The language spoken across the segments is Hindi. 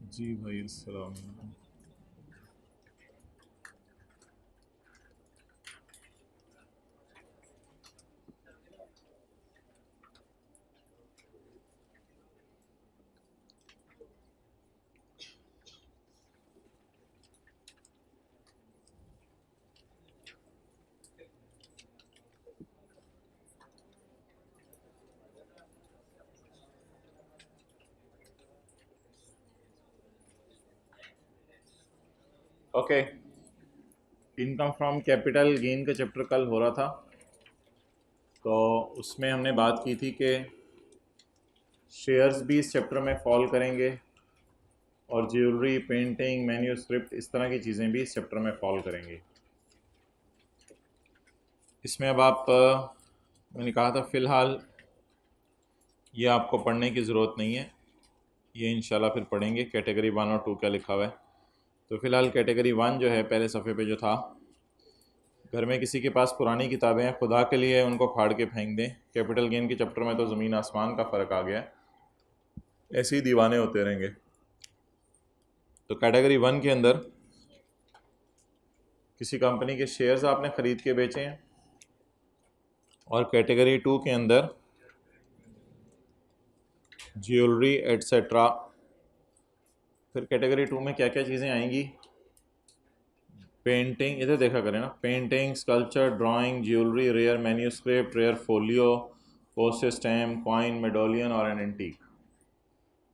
जी भाई, अस्सलाम वालेकुम। Okay, income from capital gain का चैप्टर कल हो रहा था, तो उसमें हमने बात की थी कि शेयर्स भी इस चैप्टर में फॉल करेंगे और ज्वेलरी, पेंटिंग, मैन्यूस्क्रिप्ट, इस तरह की चीज़ें भी इस चैप्टर में फॉल करेंगी। इसमें अब आप मैंने कहा था फ़िलहाल ये आपको पढ़ने की ज़रूरत नहीं है, ये इंशाल्लाह फिर पढ़ेंगे कैटेगरी 1 और 2 क्या लिखा हुआ है। तो फ़िलहाल कैटेगरी 1 जो है पहले सफ़े पे जो था, घर में किसी के पास पुरानी किताबें हैं, खुदा के लिए उनको फाड़ के फेंक दें। कैपिटल गेन के चैप्टर में तो ज़मीन आसमान का फ़र्क आ गया है, ऐसे ही दीवाने होते रहेंगे। तो कैटेगरी 1 के अंदर किसी कंपनी के शेयर्स आपने ख़रीद के बेचे हैं, और कैटेगरी 2 के अंदर ज्वेलरी एट्सेट्रा। फिर कैटेगरी 2 में क्या क्या चीज़ें आएंगी? पेंटिंग, इधर देखा करें ना, painting, sculpture, drawing, jewellery, rare manuscript, rare folio, postage stamp, coin, medallion और एन एंटीक।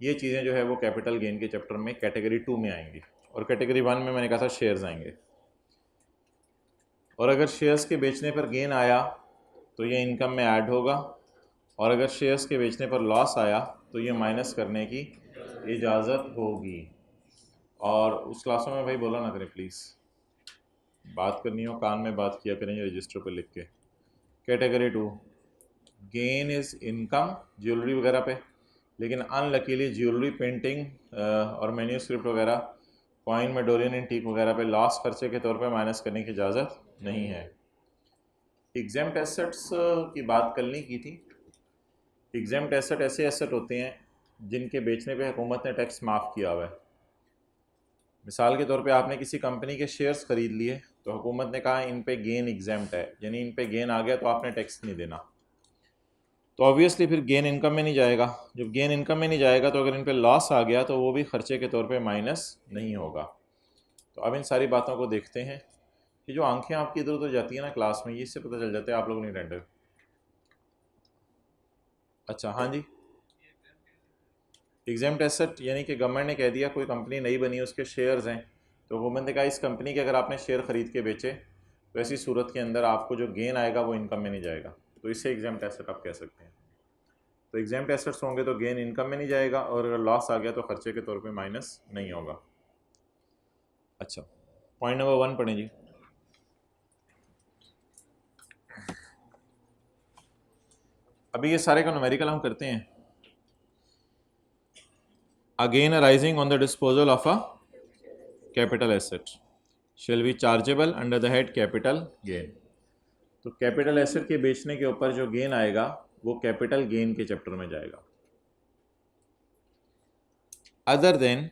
ये चीज़ें जो है वो कैपिटल गेन के चैप्टर में कैटेगरी 2 में आएंगी। और कैटेगरी 1 में मैंने कहा था शेयर्स आएंगे। और अगर शेयर्स के बेचने पर गेन आया तो ये इनकम में ऐड होगा, और अगर शेयर्स के बेचने पर लॉस आया तो ये माइनस करने की इजाज़त होगी। और उस क्लासों में भाई बोला ना करें प्लीज़, बात करनी हो कान में बात किया करें रजिस्टर पर लिख के। Category 2, gain is income jewellery वगैरह पे, लेकिन अनलकीली ज्वेलरी, पेंटिंग और मैन्यूस्क्रिप्ट वगैरह, कॉइन, मेडोलियन, एंटीक वगैरह पे लॉस खर्चे के तौर पे माइनस करने की इजाज़त नहीं है। एग्जाम्प्ट एसेट्स की बात कल नहीं की थी। एग्जाम्प्ट एसेट ऐसे एसेट होते हैं जिनके बेचने पे हुकूमत ने टैक्स माफ़ किया हुआ है। मिसाल के तौर पे आपने किसी कंपनी के शेयर्स ख़रीद लिए, तो हुकूमत ने कहा इन पे गेन एग्जाम्प्ट है, यानी इन पे गेन आ गया तो आपने टैक्स नहीं देना। तो ऑब्वियसली फिर गेन इनकम में नहीं जाएगा। जब गेन इनकम में नहीं जाएगा तो अगर इन पे लॉस आ गया तो वो भी खर्चे के तौर पे माइनस नहीं होगा। तो अब इन सारी बातों को देखते हैं कि जो आंखें आपकी इधर उधर जाती है ना क्लास में, ये इससे पता चल जाता है आप लोग नहीं रेंडर। अच्छा, हाँ जी। एग्जाम्प्ट एसेट यानी कि गवर्नमेंट ने कह दिया कोई कंपनी नई बनी, उसके शेयर्स हैं, तो हुकूमत ने कहा इस कंपनी के अगर आपने शेयर ख़रीद के बेचे तो ऐसी सूरत के अंदर आपको जो गेन आएगा वो इनकम में नहीं जाएगा, तो इससे एग्जाम्प्ट एसेट आप कह सकते हैं। तो एग्जाम्प्ट एसेट्स होंगे तो गेन इनकम में नहीं जाएगा, और अगर लॉस आ गया तो खर्चे के तौर पे माइनस नहीं होगा। अच्छा, पॉइंट नंबर 1 पढ़ें जी। अभी ये सारे का न्यूमेरिकल हम करते हैं। Again arising on the disposal of a capital asset shall be chargeable under the head capital gain. तो कैपिटल एसेट के बेचने के ऊपर जो गेन आएगा वो कैपिटल गेन के चैप्टर में जाएगा, other than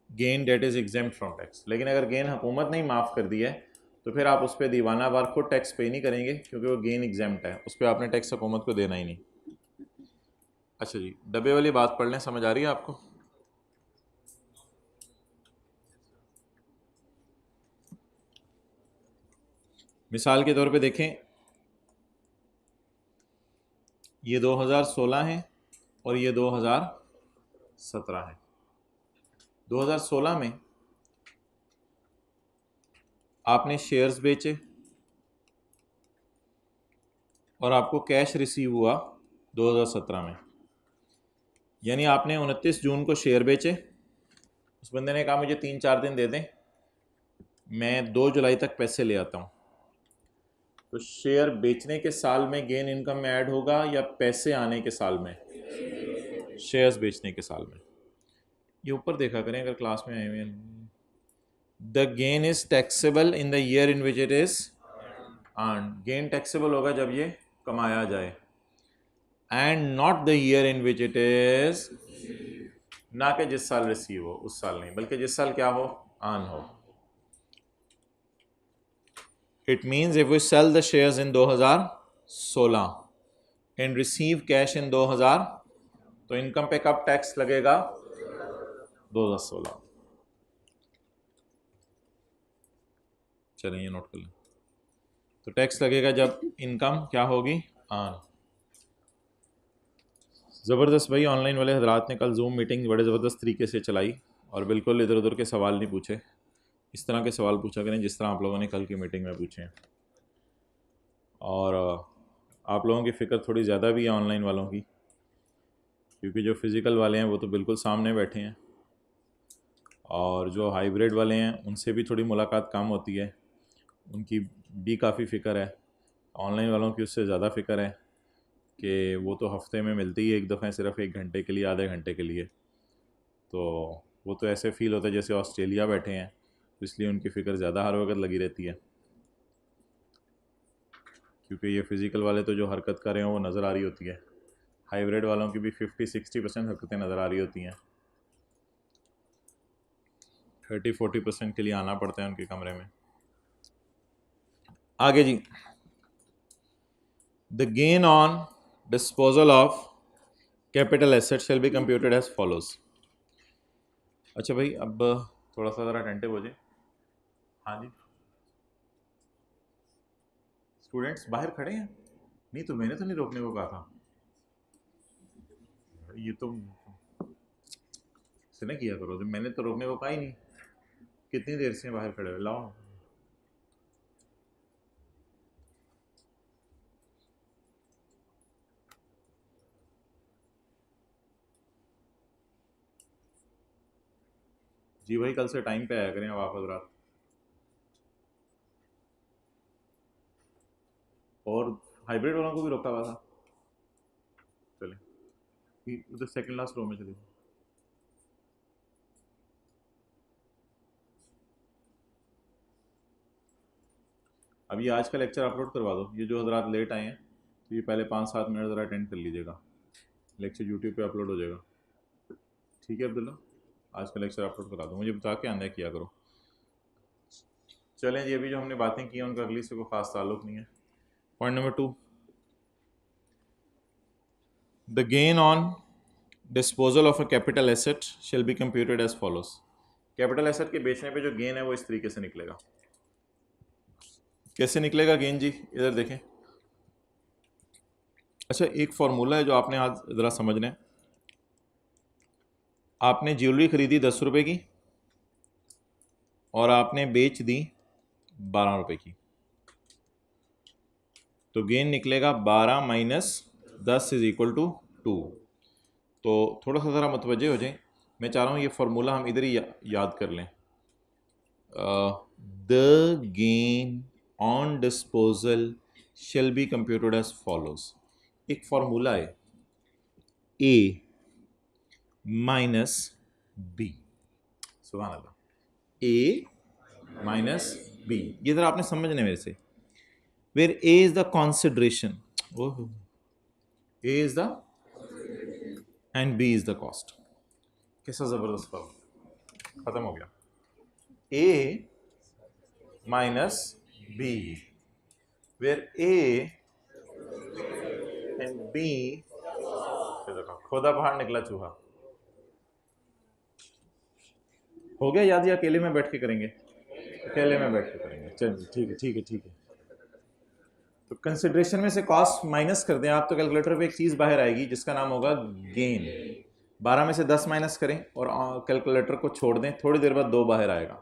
gain that is exempt from tax. लेकिन अगर गेन हुकूमत ने माफ़ कर दी है तो फिर आप उस पर दीवाना वार खुद टैक्स पे नहीं करेंगे, क्योंकि वो गेन एग्जेम्प्ट है, उस पर आपने टैक्स हुकूमत को देना ही नहीं। अच्छा जी, डब्बे वाली बात पढ़ लें, समझ आ रही है आपको? मिसाल के तौर पे देखें, ये 2016 है और ये 2017 है। 2016 में आपने शेयर्स बेचे और आपको कैश रिसीव हुआ 2017 में, यानी आपने 29 जून को शेयर बेचे। उस बंदे ने कहा मुझे 3-4 दिन दे दें, मैं 2 जुलाई तक पैसे ले आता हूँ। तो शेयर बेचने के साल में गेन इनकम में ऐड होगा या पैसे आने के साल में? शेयर्स बेचने के साल में। ये ऊपर देखा करें अगर क्लास में आए हुए हैं। The gain is taxable in the year in which it is earn. Gain taxable होगा जब ये कमाया जाए, and not the year in which it is ना कि जिस साल रिसीव हो उस साल नहीं, बल्कि जिस साल क्या हो, अर्न हो। It means if we sell the shares in 2016 and receive cash in 2000, तो इनकम पे कब टैक्स लगेगा? 2016। चलिए ये नोट कर लें। तो टैक्स लगेगा जब इनकम क्या होगी, अर्न। ज़बरदस्त भाई, ऑनलाइन वाले हजरात ने कल जूम मीटिंग बड़े ज़बरदस्त तरीके से चलाई और बिल्कुल इधर उधर के सवाल नहीं पूछे। इस तरह के सवाल पूछा करें जिस तरह आप लोगों ने कल की मीटिंग में पूछे हैं। और आप लोगों की फ़िक्र थोड़ी ज़्यादा भी है ऑनलाइन वालों की, क्योंकि जो फ़िज़िकल वाले हैं वो तो बिल्कुल सामने बैठे हैं, और जो हाइब्रिड वाले हैं उनसे भी थोड़ी मुलाकात कम होती है, उनकी भी काफ़ी फ़िक्र है। ऑनलाइन वालों की उससे ज़्यादा फ़िक्र है कि वो तो हफ्ते में मिलती ही एक दफ़ा, सिर्फ 1 घंटे के लिए, आधे घंटे के लिए। तो वो तो ऐसे फ़ील होता है जैसे ऑस्ट्रेलिया बैठे हैं, तो इसलिए उनकी फ़िक्र ज़्यादा हर वक्त लगी रहती है। क्योंकि ये फ़िज़िकल वाले तो जो हरकत कर रहे हैं वो नज़र आ रही होती है, हाइब्रिड वालों की भी 50-60% हरकतें नज़र आ रही होती हैं, 30-40% के लिए आना पड़ता है उनके कमरे में। आगे जी, the gain on disposal of capital asset shall be computed as follows. अच्छा भाई, अब थोड़ा सा ज़रा अटेंटिव हो जाए। हाँ जी, स्टूडेंट्स बाहर खड़े हैं? नहीं तो मैंने तो नहीं रोकने को कहा था, ये तो से ना किया करो, तो मैंने तो रोकने को कहा ही नहीं। कितनी देर से बाहर खड़े हो, लाओ। जी भाई, कल से टाइम पे आया करें अब आप हजरात। और हाइब्रिड वालों को भी रोका हुआ था। चले उधर सेकंड लास्ट रो में चले। अब ये आज का लेक्चर अपलोड करवा दो। ये जो हजरात लेट आए हैं तो ये पहले 5-7 मिनट ज़रा अटेंड कर लीजिएगा, लेक्चर यूट्यूब पे अपलोड हो जाएगा। ठीक है अब्दुल्ला, आज का लेक्चर अपलोड करा दो, मुझे बता के आंदा किया करो। चलें, ये भी जो हमने बातें की उनका अगली से कोई ख़ास ताल्लुक़ नहीं है। Point number 2, the gain on disposal of a capital asset shall be computed as follows. Capital asset के बेचने पे जो गेन है वो इस तरीके से निकलेगा। कैसे निकलेगा गेन जी, इधर देखें। अच्छा, एक फार्मूला है जो आपने आज ज़रा समझना है। आपने ज्वेलरी ख़रीदी 10 रुपये की और आपने बेच दी 12 रुपये की, तो गेन निकलेगा 12 माइनस 10 इज इक्वल टू 2। तो थोड़ा सा ज़रा मुतवज्जे हो जाए, मैं चाह रहा हूँ ये फार्मूला हम इधर ही याद कर लें। The gain on disposal shall be computed as follows. एक फार्मूला है ए माइनस बी, सुभान अल्लाह, ए माइनस बी। ये ज़रा आपने समझना है मेरे से। Where A is the consideration, A is the and B is the cost. कैसा ज़बरदस्त फर्क, ख़त्म हो गया। A minus B, where A and B, खोदा बाहर निकला चूहा। हो गया याद, या अकेले में बैठ के करेंगे? अकेले में बैठ के करेंगे, चलिए ठीक है ठीक है ठीक है। तो कंसिडरेशन में से कॉस्ट माइनस कर दें आप, तो कैलकुलेटर पे एक चीज़ बाहर आएगी जिसका नाम होगा गेन। 12 में से 10 माइनस करें और कैलकुलेटर को छोड़ दें, थोड़ी देर बाद 2 बाहर आएगा,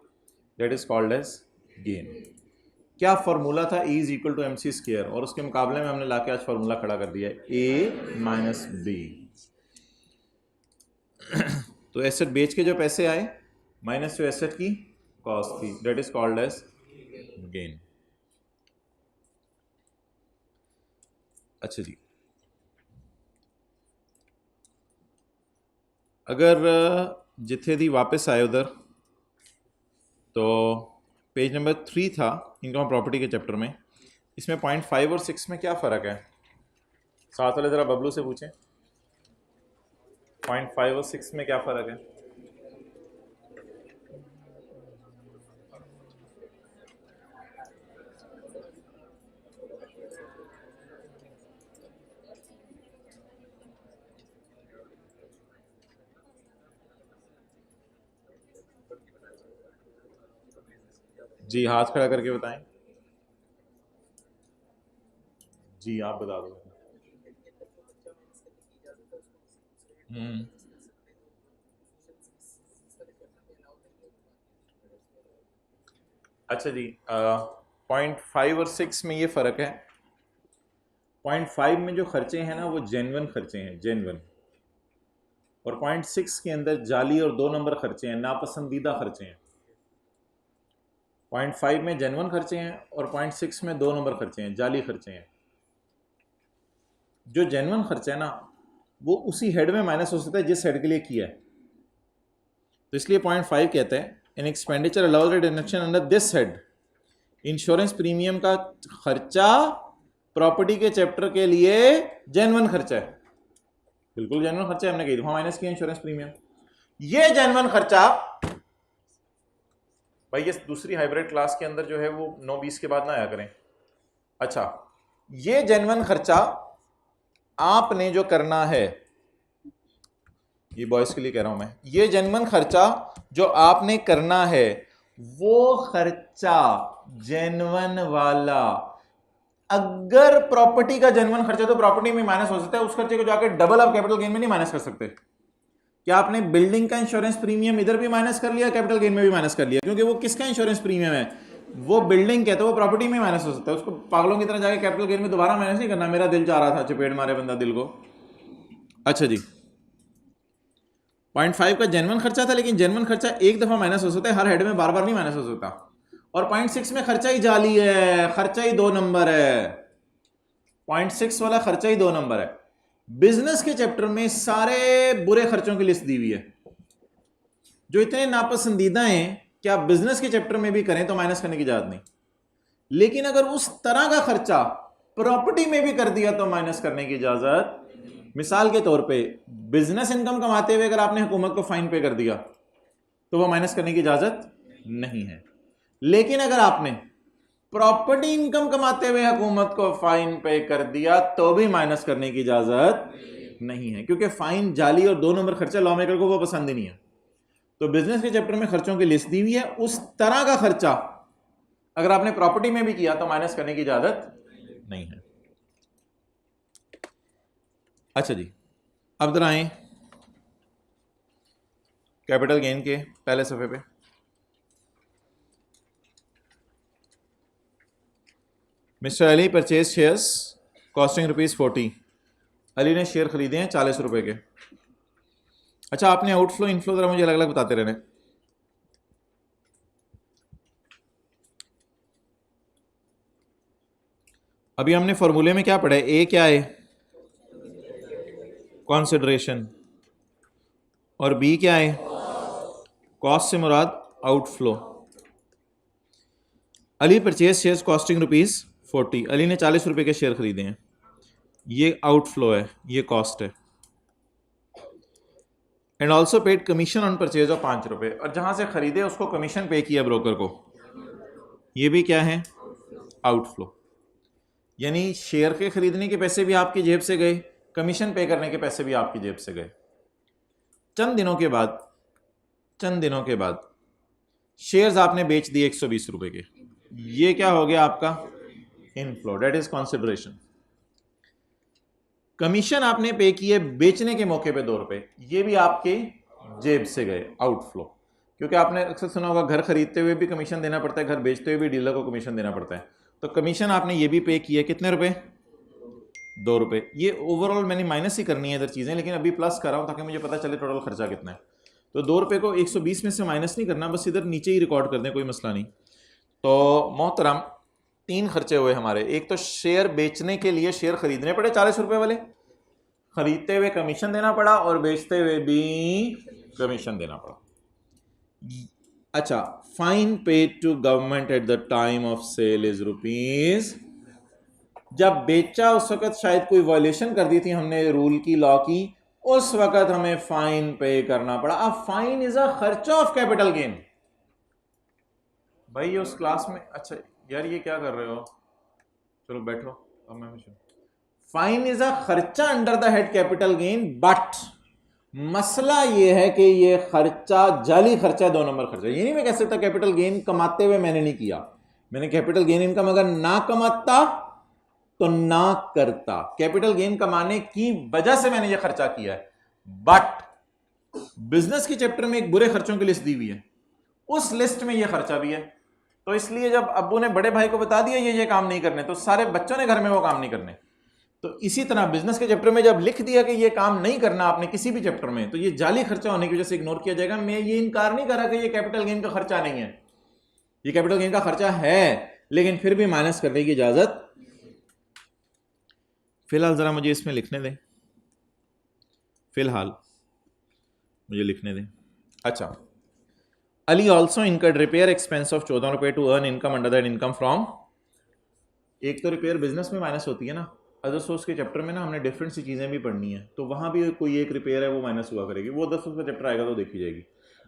that is called as gain. क्या फार्मूला था? E is equal to M C square, और उसके मुकाबले में हमने लाके आज फार्मूला खड़ा कर दिया है ए माइनस बी। तो एसेट बेच के जो पैसे आए माइनस जो एसेट की कॉस्ट थी, that is called as gain. अच्छा जी, अगर जिथे दी वापस आए उधर, तो पेज नंबर 3 था इनकम प्रॉपर्टी के चैप्टर में। इसमें पॉइंट 5 और 6 में क्या फ़र्क है? साथ वाले ज़रा बबलू से पूछें। 0.5 और 6 में क्या फ़र्क है? जी हाथ खड़ा करके बताएं। जी आप बता दो। हम्म। अच्छा जी, 0.5 और 6 में ये फ़र्क है। 0.5 में जो खर्चे हैं ना वो जेन्युइन खर्चे हैं, जेन्युइन। और 0.6 के अंदर जाली और 2 नंबर खर्चे हैं, नापसंदीदा खर्चे हैं। 0.5 में जेन्युइन खर्चे हैं और 0.6 में 2 नंबर खर्चे हैं, जाली खर्चे हैं। जो जेन्युइन खर्चा है ना वो उसी हेड में माइनस हो सकता है जिस हेड के लिए किया है। तो इसलिए 0.5 कहते हैं in expenditure allowed deduction under this head. Insurance premium का खर्चा प्रॉपर्टी के चैप्टर के लिए जेन्युइन खर्चा है, बिल्कुल जेन्युइन खर्चा है, हमने कई दफा माइनस किया इंश्योरेंस प्रीमियम। ये जेन्युइन खर्चा भाई ये दूसरी हाइब्रिड क्लास के अंदर जो है वो 9:20 के बाद ना आया करें। अच्छा, ये जेन्युइन खर्चा आपने जो करना है, ये बॉयज के लिए कह रहा हूं मैं, ये जेन्युइन खर्चा जो आपने करना है वो खर्चा जेन्युइन वाला, अगर प्रॉपर्टी का जेन्युइन खर्चा तो प्रॉपर्टी में माइनस हो सकता है, उस खर्चे को जाकर डबल आप कैपिटल गेन में नहीं माइनस कर सकते। क्या आपने बिल्डिंग का इंश्योरेंस प्रीमियम इधर भी माइनस कर लिया, कैपिटल गेन में भी माइनस कर लिया, क्योंकि वो किसका इंश्योरेंस प्रीमियम है, वो बिल्डिंग का है, तो वो प्रॉपर्टी में माइनस हो सकता है। उसको पागलों की तरह जाके कैपिटल गेन में दोबारा माइनस नहीं करना। मेरा दिल चाह रहा था, चपेट मारे बंदा दिल को। अच्छा जी, 0.5 का जेन्युइन खर्चा था, लेकिन जेन्युइन खर्चा एक दफा माइनस हो सकता है, हर हेड में बार बार नहीं माइनस हो सकता। और 0.6 में खर्चा ही जाली है, खर्चा ही 2 नंबर है। 0.6 वाला खर्चा ही 2 नंबर है। बिजनेस के चैप्टर में सारे बुरे खर्चों की लिस्ट दी हुई है जो इतने नापसंदीदा हैं कि आप बिजनेस के चैप्टर में भी करें तो माइनस करने की इजाजत नहीं, लेकिन अगर उस तरह का खर्चा प्रॉपर्टी में भी कर दिया तो माइनस करने की इजाजत। मिसाल के तौर पे बिजनेस इनकम कमाते हुए अगर आपने हुकूमत को फाइन पे कर दिया तो वो माइनस करने की इजाजत नहीं है, लेकिन अगर आपने प्रॉपर्टी इनकम कमाते हुए हुकूमत को फाइन पे कर दिया तो भी माइनस करने की इजाजत नहीं है, क्योंकि फाइन जाली और 2 नंबर खर्चा लॉ मेकर को वो पसंद ही नहीं है। तो बिजनेस के चैप्टर में खर्चों की लिस्ट दी हुई है, उस तरह का खर्चा अगर आपने प्रॉपर्टी में भी किया तो माइनस करने की इजाजत नहीं है। अच्छा जी, अब जरा आए कैपिटल गेन के पहले सफे पे। Mister Ali purchase shares costing ₹40। Ali ने शेयर खरीदे हैं 40 रुपए के। अच्छा, आपने आउटफ्लो इनफ्लो जरा मुझे अलग अलग बताते रहने। अभी हमने फॉर्मूले में क्या पढ़ा है, ए क्या है, कॉन्सिडरेशन, और बी क्या है, कॉस्ट से मुराद outflow. Ali purchase shares costing ₹40। Ali ने 40 रुपए के शेयर खरीदे हैं, ये आउटफ्लो है, ये कॉस्ट है। And also paid commission on purchase of ₹5, और जहां से खरीदे उसको कमीशन पे किया ब्रोकर को, ये भी क्या है, आउटफ्लो। यानी शेयर के खरीदने के पैसे भी आपकी जेब से गए, कमीशन पे करने के पैसे भी आपकी जेब से गए। चंद दिनों के बाद शेयर्स आपने बेच दिए 120 रुपए के, ये क्या हो गया आपका, inflow, that is consideration. Commission आपने पे किए बेचने के मौके पे ₹2, ये भी आपके जेब से गए, आउटफ्लो। क्योंकि आपने अक्सर सुना होगा घर खरीदते हुए भी कमीशन देना पड़ता है, घर बेचते हुए भी डीलर को कमीशन देना पड़ता है। तो कमीशन आपने ये भी पे किया, कितने रुपए, ₹2। ये ओवरऑल मैंने माइनस ही करनी है इधर चीज़ें, लेकिन अभी प्लस कर रहा हूँ ताकि मुझे पता चले टोटल खर्चा कितना है। तो ₹2 को 120 में से माइनस नहीं करना, बस इधर नीचे ही रिकॉर्ड कर दें, कोई मसला नहीं। तो मोहतरम 3 खर्चे हुए हमारे। एक तो शेयर बेचने के लिए शेयर खरीदने पड़े 40 रुपए वाले, खरीदते हुए कमीशन देना पड़ा, और बेचते हुए भी कमीशन देना पड़ा। अच्छा, fine paid to government at the time of sale is ₹। जब बेचा उस वक्त शायद कोई वायलेशन कर दी थी हमने रूल की, लॉ की, उस वक्त हमें फाइन पे करना पड़ा। अब फाइन इज अ खर्चा ऑफ कैपिटल गेन। भाई उस क्लास में, अच्छा यार ये क्या कर रहे हो, चलो बैठो। अब मैं फाइन इज अ खर्चा under the head capital gain, but मसला ये है कि ये खर्चा जाली खर्चा, 2 नंबर खर्चा। ये नहीं मैं कह सकता कैपिटल गेन कमाते हुए मैंने नहीं किया। मैंने कैपिटल गेन इनकम अगर ना कमाता तो ना करता, कैपिटल गेन कमाने की वजह से मैंने ये खर्चा किया है। बट बिजनेस के चैप्टर में एक बुरे खर्चों की लिस्ट दी हुई है, उस लिस्ट में ये खर्चा भी है। तो इसलिए जब अब्बू ने बड़े भाई को बता दिया ये काम नहीं करने, तो सारे बच्चों ने घर में वो काम नहीं करने। तो इसी तरह बिजनेस के चैप्टर में जब लिख दिया कि ये काम नहीं करना आपने किसी भी चैप्टर में, तो ये जाली खर्चा होने की वजह से इग्नोर किया जाएगा। मैं ये इनकार नहीं कर रहा कि ये कैपिटल गेन का खर्चा नहीं है, ये कैपिटल गेन का खर्चा है, लेकिन फिर भी माइनस करने की इजाजत। फिलहाल जरा मुझे इसमें लिखने दें, फिलहाल मुझे लिखने दें। अच्छा, Ali also incurred repair expense of 14 रुपए to earn income under that income from. एक तो रिपेयर बिजनेस में माइनस होती है ना, अदर सोर्स के चैप्टर में ना हमने डिफरेंट सी चीज़ें भी पढ़नी है, तो वहाँ भी कोई एक रिपेयर है वो माइनस हुआ करेगी, वो अदर सोर्स का चैप्टर आएगा तो देखी जाएगी।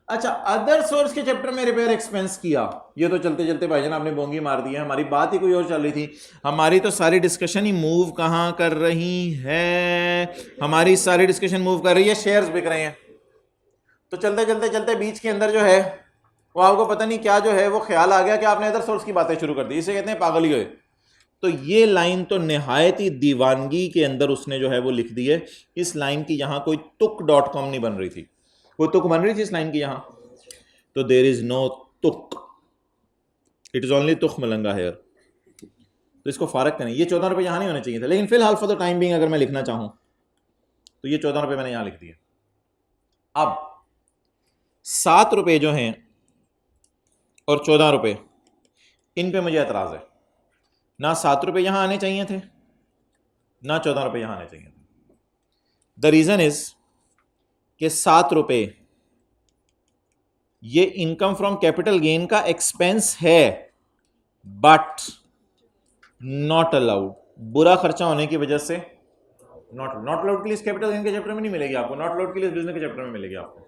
अच्छा, अदर सोर्स के चैप्टर में रिपेयर एक्सपेंस किया, ये तो चलते चलते भाईजान आपने बोंगी मार दी है। हमारी बात ही कोई और चल रही थी, हमारी तो सारी डिस्कशन ही मूव कहाँ कर रही है, हमारी सारी डिस्कशन मूव कर रही है शेयर्स बिक रहे हैं। तो चलते चलते चलते बीच के अंदर जो है वो आपको पता नहीं क्या जो है वो ख्याल आ गया कि आपने अदर सोर्स की बातें शुरू कर दी, इसे कहते हैं पागल ही हुए। तो ये लाइन तो निहायत ही दीवानगी के अंदर उसने जो है वो लिख दी है। इस लाइन की यहां कोई तुक.com नहीं बन रही थी, कोई तुक बन रही थी इस लाइन की यहां, तो देर इज नो तुक, इट इज ओनली तुक मलंगा हेयर। तो इसको फारक करें, ये 14 रुपये यहां नहीं होने चाहिए थे, लेकिन फिलहाल फॉर द टाइम बिंग अगर मैं लिखना चाहूं तो ये 14 रुपये मैंने यहां लिख दिए। अब 7 रुपये जो हैं और 14 रुपये, इन पे मुझे एतराज है। ना 7 रुपये यहां आने चाहिए थे, ना 14 रुपये यहां आने चाहिए थे। द रीजन इज कि 7 रुपये ये इनकम फ्रॉम कैपिटल गेन का एक्सपेंस है, बट नॉट अलाउड, बुरा खर्चा होने की वजह से नॉट अलाउड के लिए कैपिटल गेन के चैप्टर में नहीं मिलेगी आपको, नॉट अलाउड के लिए बिजनेस के चैप्टर में मिलेगी आपको।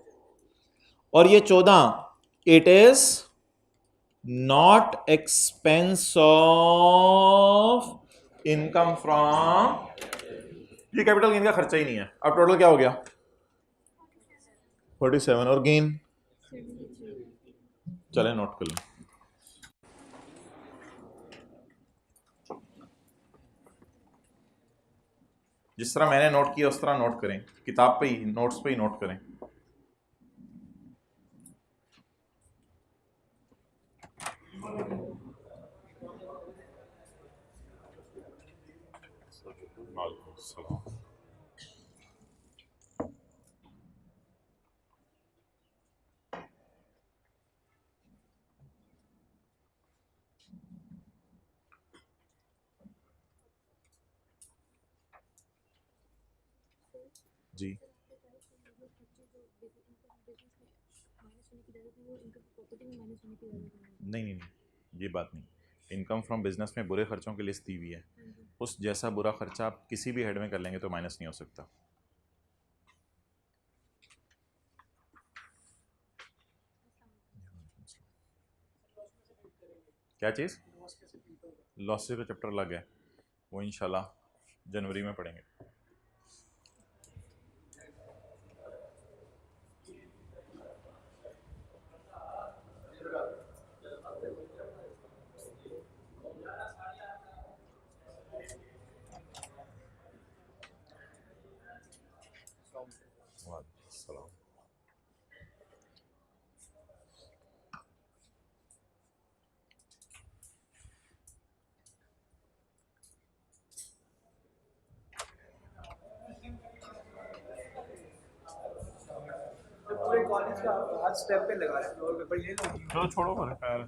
और ये 14, it is not expense of income from, ये कैपिटल गेन का खर्चा ही नहीं है। अब टोटल क्या हो गया 47, और गेन चले नोट कर लें। जिस तरह मैंने नोट किया उस तरह नोट करें, किताब पे ही नोट्स पे ही नोट करें। जी नहीं नहीं नहीं, ये बात नहीं। इनकम फ्रॉम बिजनेस में बुरे खर्चों की लिस्ट दी हुई है, उस जैसा बुरा खर्चा आप किसी भी हेड में कर लेंगे तो माइनस नहीं हो सकता। क्या चीज़? लॉसेस का चैप्टर लग गया, वो इंशाल्लाह जनवरी में पढ़ेंगे। पूरे कॉलेज का हाथ स्टेप पे लगा रहे फ्लोर पेपर ले लो। चलो छोड़ो मेरे ख्याल।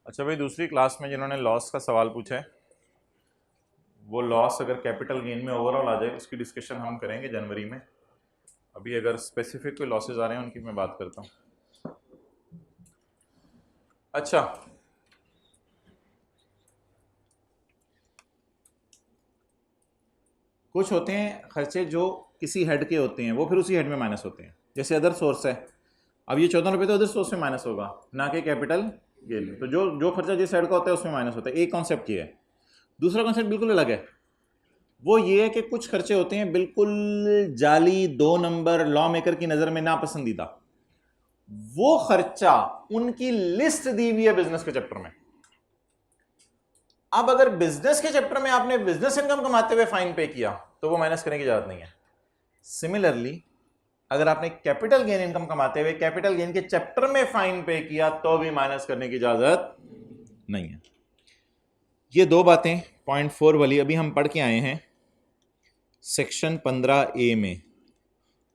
अच्छा भाई, दूसरी क्लास में जिन्होंने लॉस का सवाल पूछा है, वो लॉस अगर कैपिटल गेन में ओवरऑल आ जाए उसकी डिस्कशन हम करेंगे जनवरी में। अभी अगर स्पेसिफिक कोई लॉसेज आ रहे हैं उनकी मैं बात करता हूँ। अच्छा, कुछ होते हैं खर्चे जो किसी हेड के होते हैं, वो फिर उसी हेड में माइनस होते हैं, जैसे अदर सोर्स है। अब ये 14 रुपये तो अदर सोर्स में माइनस होगा, ना कि कैपिटल गेन में। तो जो जो खर्चा जिस हेड का होता है उसमें माइनस होता है। एक कॉन्सेप्ट ये है। दूसरा कॉन्सेप्ट बिल्कुल अलग है। वो ये है कि कुछ खर्चे होते हैं बिल्कुल जाली, 2 नंबर, लॉ मेकर की नज़र में नापसंदीदा। वो खर्चा उनकी लिस्ट दी हुई है बिजनेस के चैप्टर में। अब अगर बिजनेस के चैप्टर में आपने बिजनेस इनकम कमाते हुए फाइन पे किया तो वो माइनस करने की जरूरत नहीं है। सिमिलरली अगर आपने कैपिटल गेन इनकम कमाते हुए कैपिटल गेन के चैप्टर में फाइन पे किया तो भी माइनस करने की इजाजत नहीं है। ये दो बातें पॉइंट 4 वाली अभी हम पढ़ के आए हैं सेक्शन 15A में,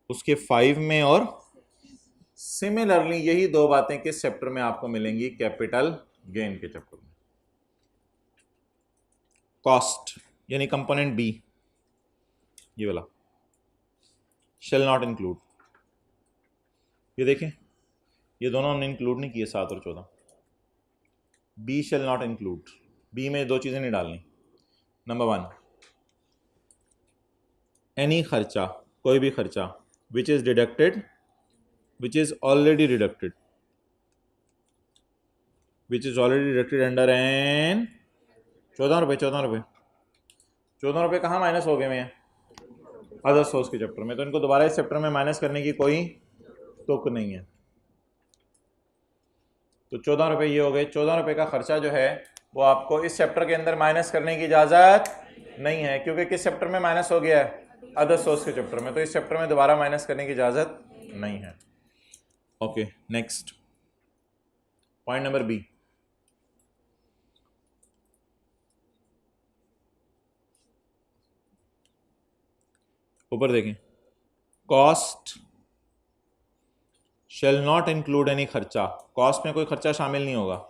उसके 5 में, और सिमिलरली यही दो बातें किस चैप्टर में आपको मिलेंगी? कैपिटल गेन के चैप्टर में। कॉस्ट यानी कंपोनेंट बी, ये वाला शेल नॉट इंक्लूड। ये देखें, ये दोनों हमने इंक्लूड नहीं किए, 7 और 14। B shall not include. B में दो चीज़ें नहीं डालनी। नंबर 1, एनी खर्चा, कोई भी खर्चा which is deducted, which is already deducted, which is already deducted under an 14 रुपये। 14 रुपये कहाँ माइनस हो गए हैं? अदर सोर्स के चैप्टर में। तो इनको दोबारा इस चैप्टर में माइनस करने की कोई तुक नहीं है। तो 14 रुपये ये हो गए। 14 रुपये का खर्चा जो है वो आपको इस चैप्टर के अंदर माइनस करने की इजाज़त नहीं है, क्योंकि किस चैप्टर में माइनस हो गया है? अदर सोर्स के चैप्टर में। तो इस चैप्टर में दोबारा माइनस करने की इजाज़त नहीं है। Okay, next point number B. ऊपर देखें, cost shall not include any खर्चा। कॉस्ट में कोई खर्चा शामिल नहीं होगा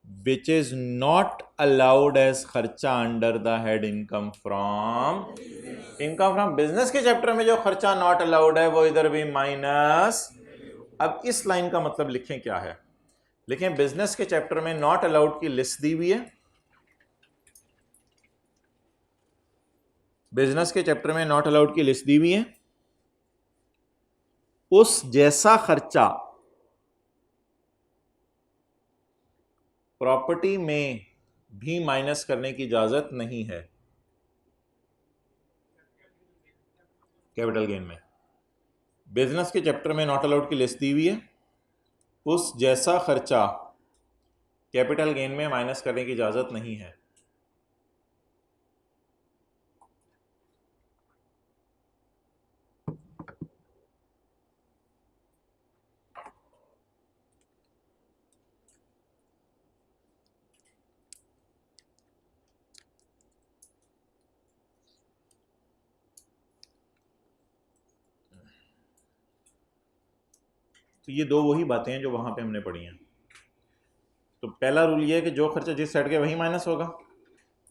which is not allowed as खर्चा under the head income from business के चैप्टर में जो खर्चा नॉट अलाउड है वो इधर भी माइनस। अब इस लाइन का मतलब लिखें क्या है? लिखें बिजनेस के चैप्टर में नॉट अलाउड की लिस्ट दी हुई है। बिजनेस के चैप्टर में नॉट अलाउड की लिस्ट दी हुई है। उस जैसा खर्चा प्रॉपर्टी में भी माइनस करने की इजाजत नहीं है कैपिटल गेन में। बिजनेस के चैप्टर में नॉट अलाउड की लिस्ट दी हुई है। उस जैसा खर्चा कैपिटल गेन में माइनस करने की इजाजत नहीं है। तो ये दो वही बातें हैं जो वहां पे हमने पढ़ी हैं। तो पहला रूल ये है कि जो खर्चा जिस हेड के वही माइनस होगा।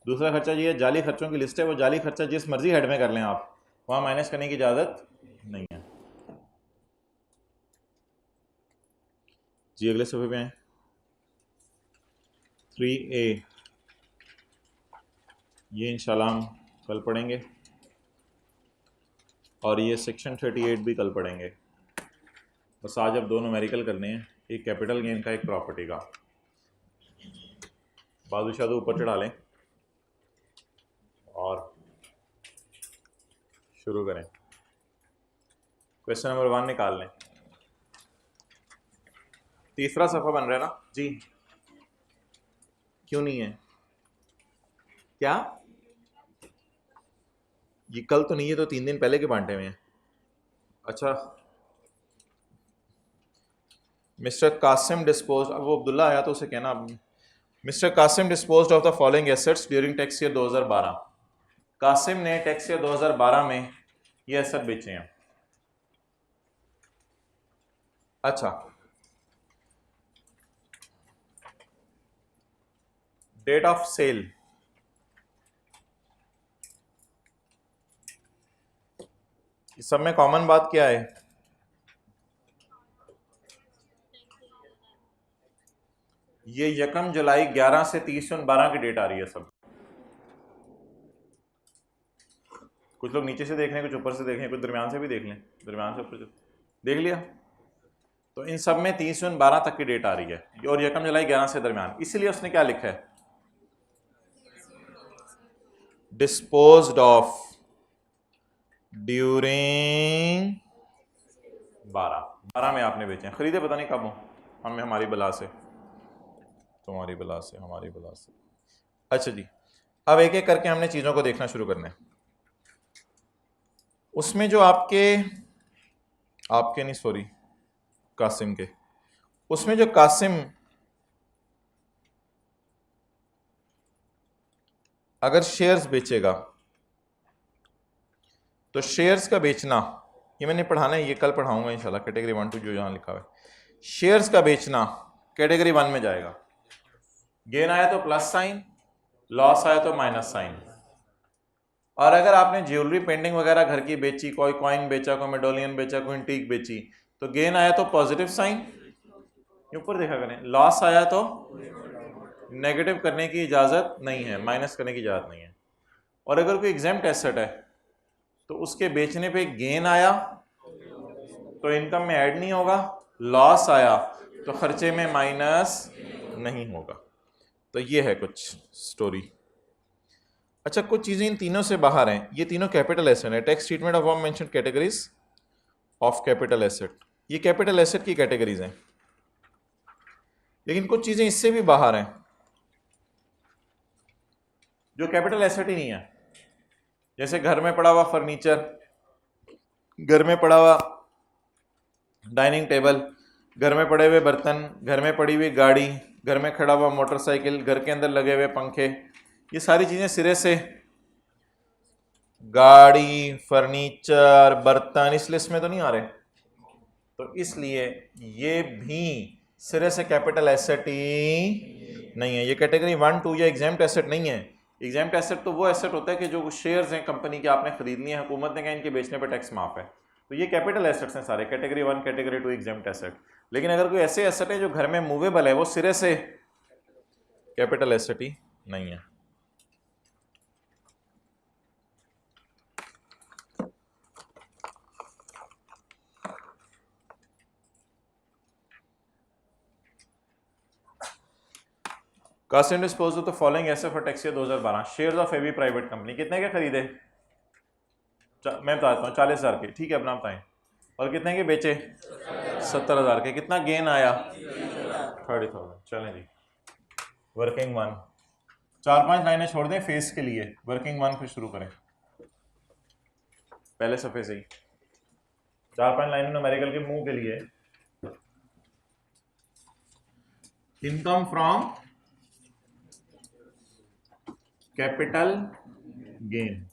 दूसरा खर्चा ये है, जाली खर्चों की लिस्ट है, वो जाली खर्चा जिस मर्जी हेड में कर लें आप, वहां माइनस करने की इजाजत नहीं है। जी अगले सफ़े पे आए। 3A ये इंशाल्लाह हम कल पढ़ेंगे, और ये सेक्शन 38 भी कल पढ़ेंगे। बस आज अब दो न्यूमेरिकल करने हैं, एक कैपिटल गेन का, एक प्रॉपर्टी का। बाजू शादू ऊपर चढ़ा लें और शुरू करें। क्वेश्चन नंबर 1 निकाल लें। तीसरा सफ़ा बन रहा है ना जी? क्यों नहीं है? क्या ये कल तो नहीं है? तो 3 दिन पहले के बांटे में है। अच्छा, मिस्टर कासिम डिस्पोज, अब वो अब्दुल्ला आया तो उसे कहना, mister Qasim dispose of the following assets during tax year 2012। Qasim ने टैक्स ईयर 2012 में ये एसेट बेचे हैं। अच्छा, डेट ऑफ सेल, इस सब में कॉमन बात क्या है? ये 1 जुलाई 11 से 30 जून 12 की डेट आ रही है सब। कुछ लोग नीचे से देख रहे हैं, कुछ ऊपर से देख रहे हैं, कुछ दरमियान से भी देख लें, दरमियान से ऊपर देख लिया। तो इन सब में 30 जून 12 तक की डेट आ रही है और यकम जुलाई 11 से दरमियान, इसीलिए उसने क्या लिखा है, डिस्पोज्ड ऑफ ड्यूरिंग 12 में आपने बेचे, खरीदे पता नहीं कब हो, हमें हमारी बला से, तुम्हारी बला से, हमारी बला से। अच्छा जी, अब एक एक करके हमने चीज़ों को देखना शुरू करना है। उसमें जो आपके नहीं सॉरी कासिम के, उसमें जो कासिम अगर शेयर्स बेचेगा तो शेयर्स का बेचना, ये मैंने पढ़ाना है, ये कल पढ़ाऊंगा इंशाल्लाह, कैटेगरी 1 2 जो यहाँ लिखा हुआ है। शेयर्स का बेचना कैटेगरी 1 में जाएगा, गेन आया तो प्लस साइन, लॉस आया तो माइनस साइन। और अगर आपने ज्वेलरी पेंटिंग वगैरह घर की बेची, कोई कॉइन बेचा, कोई मेडोलियन बेचा, कोई एंटीक बेची, तो गेन आया तो पॉजिटिव साइन, ऊपर देखा करें, लॉस आया तो नेगेटिव करने की इजाज़त नहीं है, माइनस करने की इजाज़त नहीं है। और अगर कोई एग्जेम्प्ट एसेट है तो उसके बेचने पे गेन आया तो इनकम में ऐड नहीं होगा, लॉस आया तो खर्चे में माइनस नहीं होगा। तो ये है कुछ स्टोरी। अच्छा, कुछ चीज़ें इन तीनों से बाहर हैं, ये तीनों कैपिटल एसेट है। Tax treatment of one mention categories of capital asset, ये कैपिटल एसेट की कैटेगरीज हैं। लेकिन कुछ चीज़ें इससे भी बाहर हैं जो कैपिटल एसेट ही नहीं है, जैसे घर में पड़ा हुआ फर्नीचर, घर में पड़ा हुआ डाइनिंग टेबल, घर में पड़े हुए बर्तन, घर में पड़ी हुई गाड़ी, घर में खड़ा हुआ मोटरसाइकिल, घर के अंदर लगे हुए पंखे, ये सारी चीज़ें सिरे से, गाड़ी, फर्नीचर, बर्तन इस लिस्ट में तो नहीं आ रहे, तो इसलिए ये भी सिरे से कैपिटल एसेट ही नहीं है। ये कैटेगरी 1 2 या एग्जाम्प्ट एसेट नहीं है। एग्जाम्प्ट एसेट तो वो एसेट होता है कि जो शेयर्स हैं कंपनी के, आपने खरीदनी है, हुकूमत ने कहा इनके बेचने पर टैक्स माफ है, तो ये कैपिटल एसेट्स हैं सारे, कैटेगरी 1 कैटेगरी 2 एग्जाम्प्ट एसेट। लेकिन अगर कोई ऐसे एसेट है जो घर में मूवेबल है, वो सिरे से कैपिटल एसेट ही नहीं है। Cost disposal to following asset for tax year 2012, shares of AB private company कितने के खरीदे, मैं बताता हूँ 40,000 के, ठीक है अपना बताएं, और कितने के बेचे 70,000 के, कितना गेन आया 30,000। चलें जी, वर्किंग 1, 4-5 लाइनें छोड़ दें फेस के लिए, वर्किंग 1 फिर शुरू करें, पहले सफ़े से ही 4-5 लाइनें न्यूमेरिकल के मुंह के लिए। इनकम फ्रॉम कैपिटल गेन,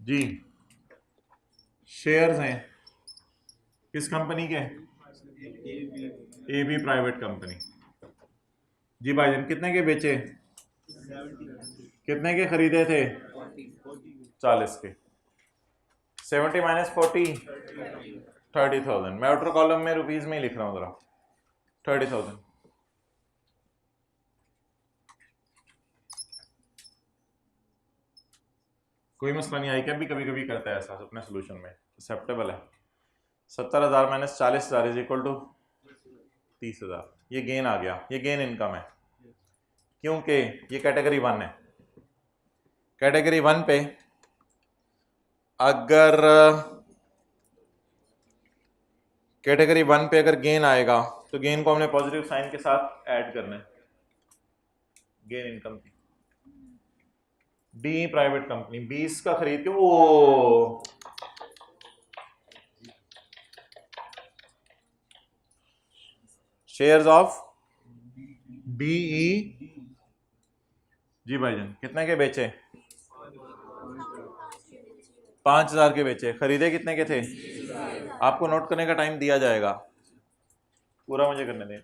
जी शेयर्स हैं किस कंपनी के, एबी प्राइवेट कंपनी। जी भाईजान कितने के बेचे, कितने के खरीदे थे 40 के, 70 माइनस 40 30,000। मैं आउटर कॉलम में रुपीज में ही लिख रहा हूँ जरा, 30,000। कोई मसला नहीं आई क्या, भी कभी कभी करता है ऐसा अपने सोल्यूशन में, एक्सेप्टेबल है। 70,000 माइनस 40,000 इज इक्वल टू 30,000, ये गेन आ गया, ये गेन इनकम है क्योंकि ये कैटेगरी 1 है। कैटेगरी 1 पे अगर कैटेगरी 1 पे अगर गेन आएगा तो गेन को हमने पॉजिटिव साइन के साथ ऐड करना है, गेन इनकम की। डी प्राइवेट कंपनी 20 का खरीद के, ओ शेयर्स ऑफ डीई, जी भाईजान कितने के बेचे, 5,000 के बेचे, खरीदे कितने के थे, आपको नोट करने का टाइम दिया जाएगा, पूरा मुझे करने दें।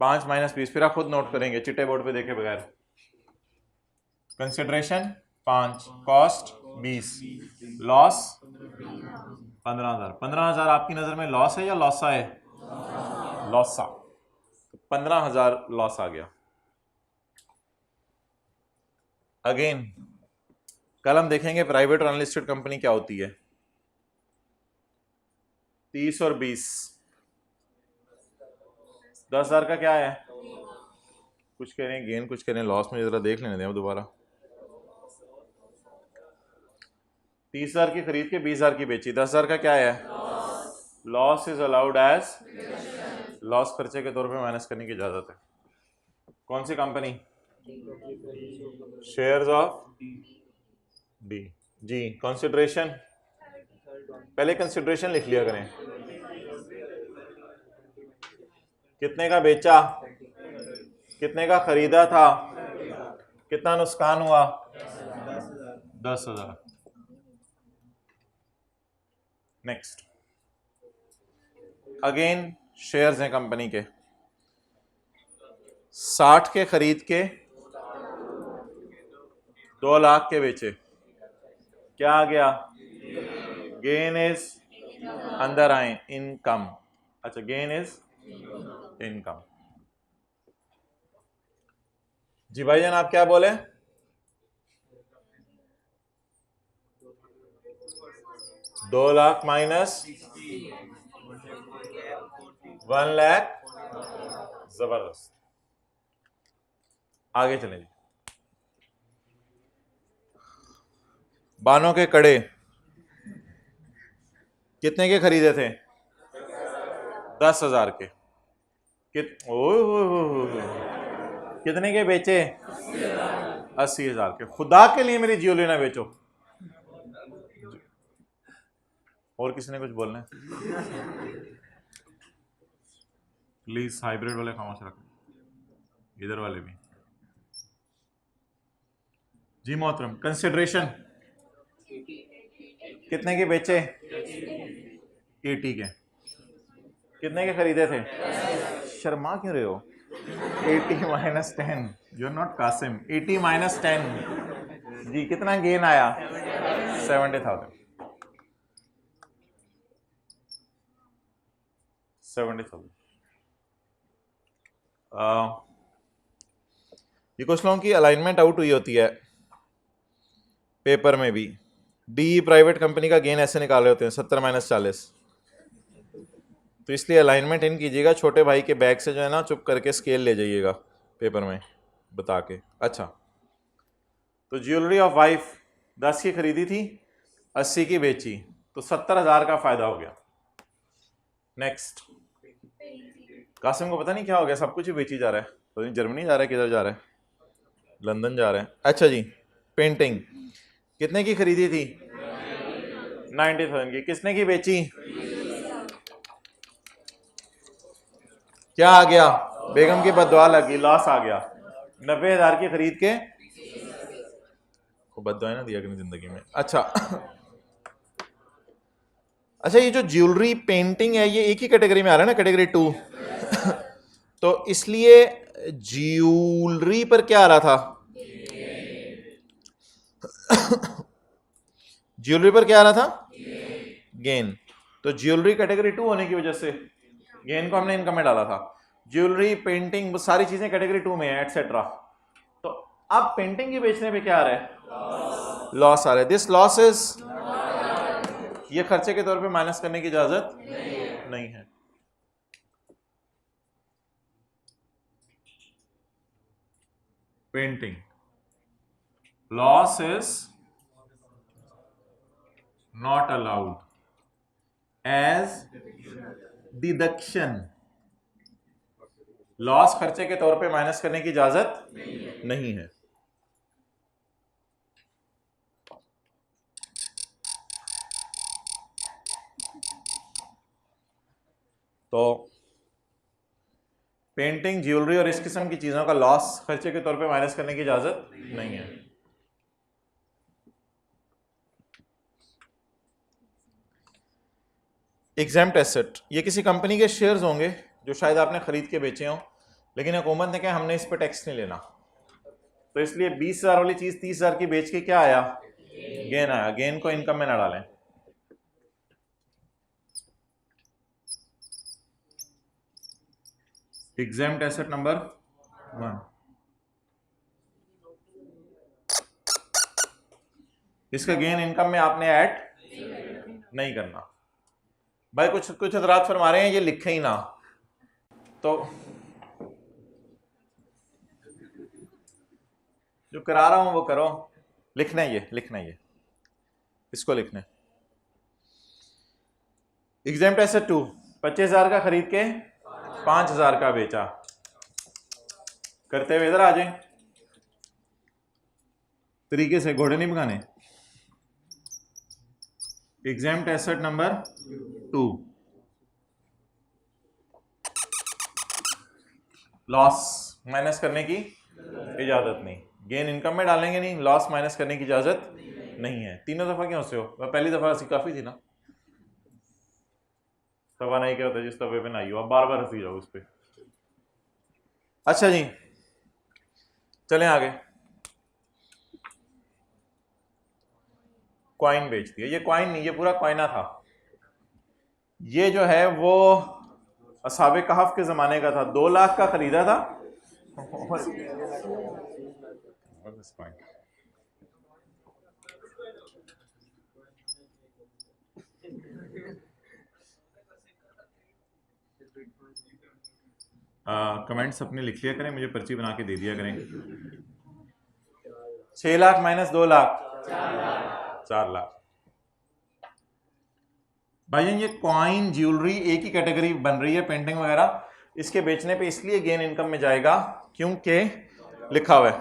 5 माइनस 20, फिर आप खुद नोट करेंगे चिट्टे बोर्ड पे देखे बगैर। Consideration 5, cost 20, loss 15,000। 15,000 आपकी नज़र में लॉस है या लॉसा है? लॉसा। 15,000 लॉस आ गया। अगेन कल हम देखेंगे प्राइवेट और अनलिस्टेड कंपनी क्या होती है। 30 और 20, 10,000 का क्या है? कुछ कह रहे हैं गेन, कुछ कह रहे हैं लॉस। में जरा देख लेने दें दोबारा। 30,000 की खरीद के 20,000 की बेची, 10,000 का क्या है? Loss is allowed as loss खर्चे के तौर पे माइनस करने की इजाजत है। कौन सी कंपनी? Shares of D. जी कंसिडरेशन, पहले कंसिडरेशन लिख लिया करें। कितने का बेचा, कितने का खरीदा था, कितना नुकसान हुआ? 10,000। नेक्स्ट अगेन शेयर्स हैं कंपनी के, 60 के खरीद के 2 लाख के बेचे, क्या आ गया? गेन इज, अंदर आए, इनकम। अच्छा गेन इज इनकम। जी भाईजान आप क्या बोले? 2 लाख माइनस 1 लाख। जबरदस्त। आगे चलें जी। बानों के कड़े कितने के खरीदे थे? 10,000 के। कितने के बेचे? 80,000 के। खुदा के लिए मेरी ज्वेलरी ना बेचो। और किसी ने कुछ बोलना है? प्लीज हाइब्रिड वाले खामोश रखें, इधर वाले भी। जी मोहतरम, कंसिडरेशन कितने के बेचे? 80 के। कितने के खरीदे थे? शर्मा क्यों रहे हो? 80 minus 10, you are not Qasim. 80 minus 10 जी कितना गेन आया? 70,000। 70,000। ये कुछ लोगों की अलाइनमेंट आउट हुई होती है पेपर में भी। डी प्राइवेट कंपनी का गेन ऐसे निकाल रहे होते हैं 70 माइनस 40, तो इसलिए अलाइनमेंट इन कीजिएगा। छोटे भाई के बैग से जो है ना चुप करके स्केल ले जाइएगा पेपर में बता के। अच्छा तो ज्वेलरी ऑफ वाइफ 10 की खरीदी थी, 80 की बेची, तो 70,000 का फायदा हो गया। नेक्स्ट कासिम को पता नहीं क्या हो गया, सब कुछ ही बेची जा रहा है। तो जर्मनी जा रहा है, किधर जा रहा है? लंदन जा रहा है। अच्छा जी पेंटिंग कितने की खरीदी थी? 90,000 की। किसने की बेची? क्या आ गया? बेगम की बददुआ लगी, लॉस आ गया। 90,000 की खरीद के को बददुआ ना दिया करें जिंदगी में। अच्छा अच्छा ये जो ज्वेलरी पेंटिंग है ये एक ही कैटेगरी में आ रहा है ना, कैटेगरी 2 तो इसलिए ज्वेलरी पर क्या आ रहा था? ज्वेलरी पर क्या आ रहा था? गेन। तो ज्वेलरी कैटेगरी 2 होने की वजह से गेन को हमने इनकम में डाला था। ज्वेलरी पेंटिंग सारी चीजें कैटेगरी 2 में है एटसेट्रा। तो अब पेंटिंग की बेचने पे क्या आ रहा है? लॉस आ रहा है। दिस लॉस इज, ये खर्चे के तौर पे माइनस करने की इजाजत नहीं है। Painting loss is not allowed as deduction. Loss खर्चे के तौर पे माइनस करने की इजाजत नहीं है। तो पेंटिंग, ज्वेलरी और इस किस्म की चीजों का लॉस खर्चे के तौर पे माइनस करने की इजाजत नहीं है। एग्जाम्प्ट एसेट, ये किसी कंपनी के शेयर्स होंगे जो शायद आपने खरीद के बेचे हों, लेकिन हुकूमत ने कहा हमने इस पर टैक्स नहीं लेना, तो इसलिए 20,000 वाली चीज 30,000 की बेच के क्या आया? गेन आया। गेन को इनकम में ना डालें। एग्जाम्ड एसेट नंबर 1, इसका गेन इनकम में आपने ऐड नहीं करना। भाई कुछ कुछ हजरात फरमा रहे हैं ये लिखे ही ना, तो जो करा रहा हूं वो करो। लिखना है ये, लिखना है ये, इसको लिखना है। एग्जाम्ड एसेट 2, 25,000 का खरीद के 5,000 का बेचा। करते हुए इधर आ जाए, तरीके से, घोड़े नहीं भगाने। Examined asset number 2, loss minus करने की इजाजत नहीं, गेन इनकम में डालेंगे नहीं, लॉस माइनस करने की इजाजत नहीं है। तीनों दफा क्यों से हो? पहली दफा हंसी काफी थी ना, दफा नहीं क्या होता जिस दफे पे ना आई हो, अब बार बार हंसी जाओ उस पर। अच्छा जी चलें आगे। कॉइन बेच दिया, ये कॉइन नहीं, ये पूरा कॉइना था। ये जो है वो असहाबे कहफ के जमाने का था, 2 लाख का खरीदा था। कमेंट्स अपने लिख लिया करें, मुझे पर्ची बना के दे दिया करें। 6 लाख माइनस 2 लाख 4 लाख। भाईजान ये कॉइन ज्वेलरी एक ही कैटेगरी बन रही है, पेंटिंग वगैरह, इसके बेचने पे इसलिए गेन इनकम में जाएगा क्योंकि लिखा हुआ है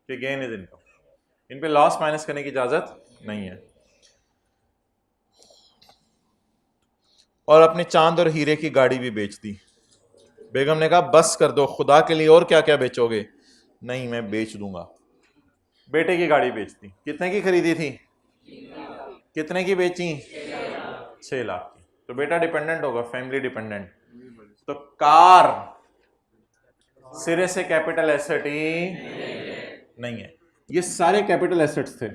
कि गेन इज इनकम, इन पे लॉस माइनस करने की इजाजत नहीं है। और अपने चांद और हीरे की गाड़ी भी बेच दी। बेगम ने कहा बस कर दो, खुदा के लिए और क्या क्या बेचोगे? नहीं मैं बेच दूंगा। बेटे की गाड़ी बेच दी। कितने की खरीदी थी? कितने की बेची? 6 लाख की। तो बेटा डिपेंडेंट होगा, फैमिली डिपेंडेंट। तो कार सिरे से कैपिटल एसेट ही नहीं है। ये सारे कैपिटल एसेट्स थे,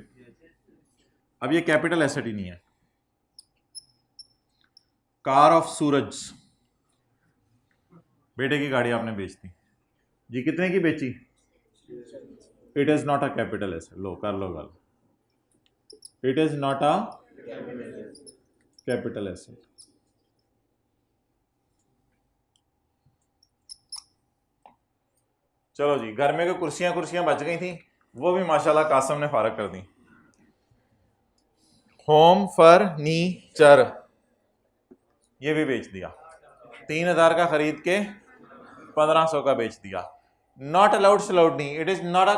अब ये कैपिटल एसेट ही नहीं है। कार ऑफ सूरज, बेटे की गाड़ी आपने बेच दी जी। कितने की बेची? It is not a capital asset. लो कर लो गल, it is not a capital asset. चलो जी, घर में कोई कुर्सियां बच गई थी, वो भी माशाल्लाह कासम ने फारग कर दी। होम फर्नीचर ये भी बेच दिया, 3,000 का खरीद के 1,500 का बेच दिया। नॉट अलाउड से अलाउड नहीं, it is not a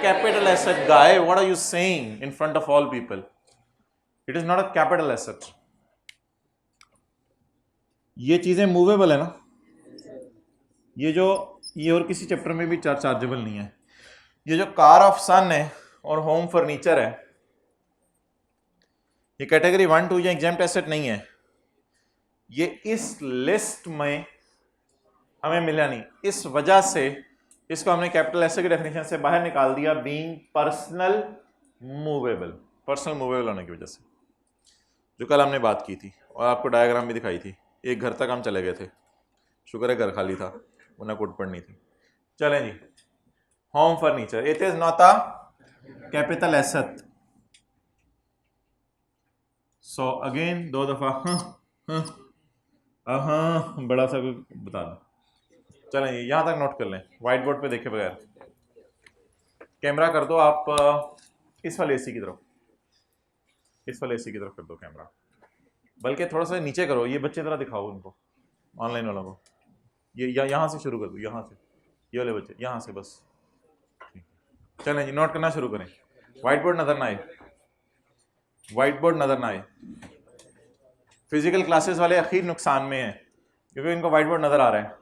capital asset guy, what are you saying in front of all people? It is not a capital asset. ये चीजें मूवेबल है ना, ये और किसी चैप्टर में भी चार्जेबल नहीं है। ये जो कार ऑफ सन है और होम फर्नीचर है, ये कैटेगरी 1 2 या एग्जाम्प्ट एसेट नहीं है। ये इस लिस्ट में हमें मिला नहीं, इस वजह से इसको हमने कैपिटल एसेट की डेफिनेशन से बाहर निकाल दिया, being personal movable, personal movable होने की वजह से, जो कल हमने बात की थी और आपको डायग्राम भी दिखाई थी। एक घर तक हम चले गए थे, शुक्र है घर खाली था, उन्हें कुट पड़नी थी। चलें जी, home furniture, it is not a capital asset. So again 2 दफा हाँ बड़ा सा कुछ बता दो। चलें यहां तक नोट कर लें, व्हाइट बोर्ड पे देखे बगैर। कैमरा कर दो आप इस वाले एसी की तरफ, इस वाले एसी की तरफ कर दो कैमरा, बल्कि थोड़ा सा नीचे करो, ये बच्चे तरह दिखाओ उनको, ऑनलाइन वालों को। ये यहाँ से शुरू कर दो, यहाँ से, ये वाले बच्चे यहाँ से बस। चलें जी, नोट करना शुरू करें। व्हाइट बोर्ड नजर ना आए, व्हाइट बोर्ड नजर ना आए। फिजिकल क्लासेस वाले अखीर नुकसान में हैं क्योंकि इनको व्हाइट बोर्ड नजर आ रहा है।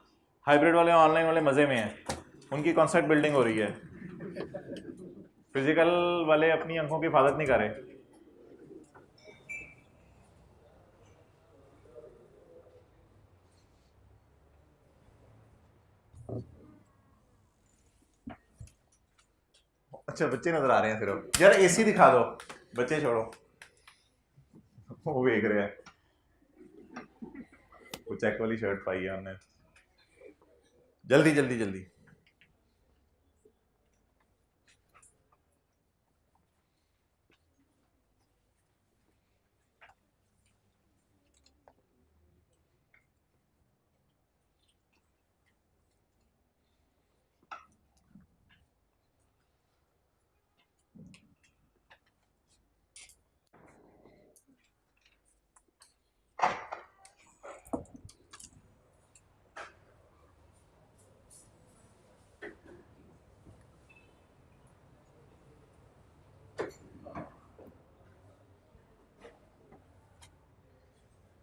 हाइब्रिड वाले ऑनलाइन वाले मजे में हैं, उनकी कॉन्सेप्ट बिल्डिंग हो रही है। फिजिकल वाले अपनी आंखों की हिफाजत नहीं कर रहे। अच्छा बच्चे नजर आ रहे हैं सिर्फ, यार एसी दिखा दो, बच्चे छोड़ो, वो देख रहे हैं। वो चेक वाली शर्ट पाई है हमने। जल्दी जल्दी जल्दी।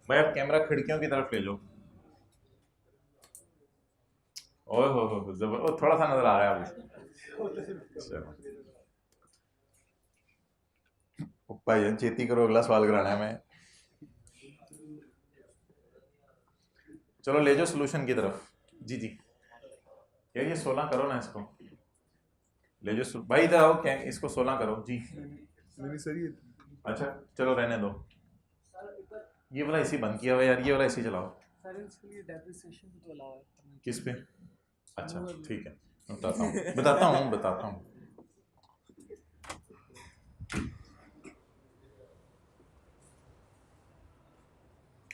भाई आप कैमरा खिड़कियों की तरफ ले लो। ओए हो जबर, ओ थोड़ा सा नजर आ रहा है अभी। चलो भाई चेती करो, अगला सवाल कराना है मैं। चलो ले जाओ सोल्यूशन की तरफ। जी जी, यार ये 16 करो ना इसको। ले जाओ भाई, इधर आओ, क्या इसको 16 करो जी। नहीं सर ये अच्छा चलो रहने दो। ये वाला एसी बंद किया हुआ है यार, ये वाला एसी चलाओ। सर इसके लिए डेप्रिसिएशन तो अलाउ है। किस पे? अच्छा ठीक है, बताता हूँ।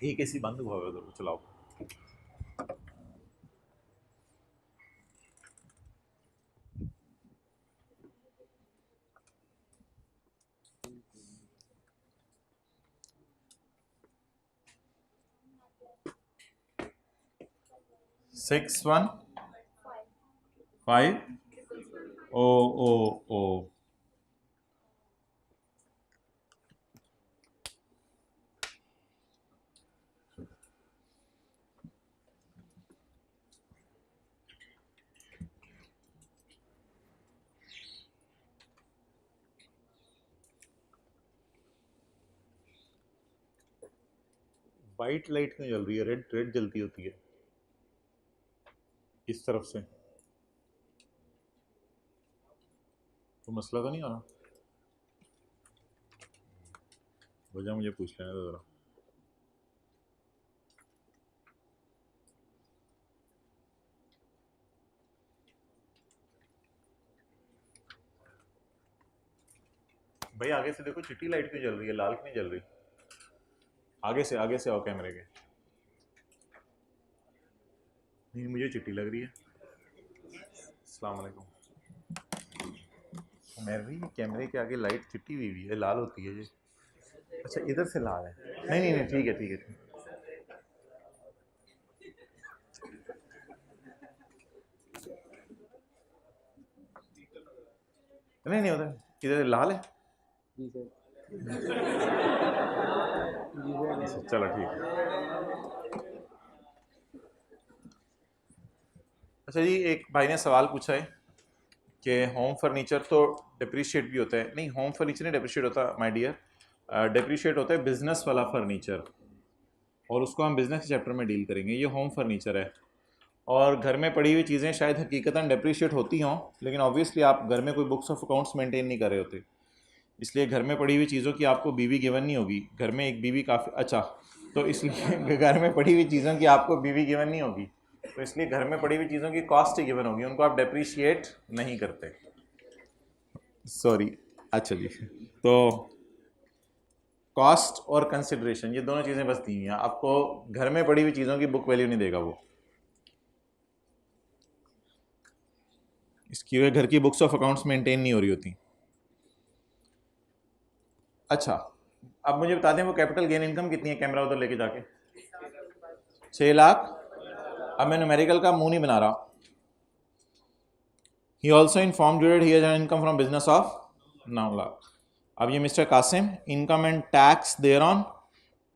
एक एसी बंद हुआ है उधर, चलाओ। सिक्स वन फाइव ओ ओ ओ। वाइट लाइट क्यों जल रही है? रेड रेड जलती होती है इस तरफ से, तो मसला तो नहीं हो रहा? वजह मुझे पूछ लेने दो जरा। भाई आगे से देखो, चिट्टी लाइट क्यों जल रही है, लाल क्यों नहीं जल रही? आगे से आओ कैमरे के। नहीं मुझे चिट्टी लग रही है। अस्सलाम वालेकुम। मेरी कैमरे के आगे लाइट चिट्टी हुई है, लाल होती है ये। अच्छा इधर से लाल है? नहीं ठीक है ठीक है। नहीं उधर, इधर लाल है। जी सर। चलो ठीक है। अच्छा जी, एक भाई ने सवाल पूछा है कि होम फर्नीचर तो डिप्रिशिएट भी होता है। नहीं, होम फर्नीचर नहीं डिप्रिशिएट होता माय डियर, डिप्रिशिएट होता है बिजनेस वाला फर्नीचर, और उसको हम बिजनेस के चैप्टर में डील करेंगे। ये होम फर्नीचर है, और घर में पड़ी हुई चीज़ें शायद हकीकतन डिप्रिशिएट होती हों, लेकिन ऑब्वियसली आप घर में कोई बुक्स ऑफ अकाउंट्स मेंटेन नहीं कर रहे होते, इसलिए घर में पड़ी हुई चीज़ों की आपको बीवी गिवन नहीं होगी। घर में एक बीवी काफ़ी अच्छा, तो इसलिए घर में पड़ी हुई चीज़ों की आपको बीवी गिवन नहीं होगी, तो इसलिए घर में पड़ी हुई चीज़ों की कॉस्ट ही गिवन होगी, उनको आप डेप्रिशिएट नहीं करते। सॉरी। अच्छा जी, तो कॉस्ट और कंसिडरेशन ये दोनों चीज़ें बस दी हैं आपको। घर में पड़ी हुई चीज़ों की बुक वैल्यू नहीं देगा वो। इसकी वजह घर की बुक्स ऑफ अकाउंट्स मेंटेन नहीं हो रही होती। अच्छा, अब मुझे बता दें वो कैपिटल गेन इनकम कितनी है, कैमरा उधर लेके जाके। 6 लाख। अब मैं न्यूमेरिकल का मुंह नहीं बना रहा। He also inform he has an income from business of 9 lakh. अब ये mister Qasim, income and tax thereon,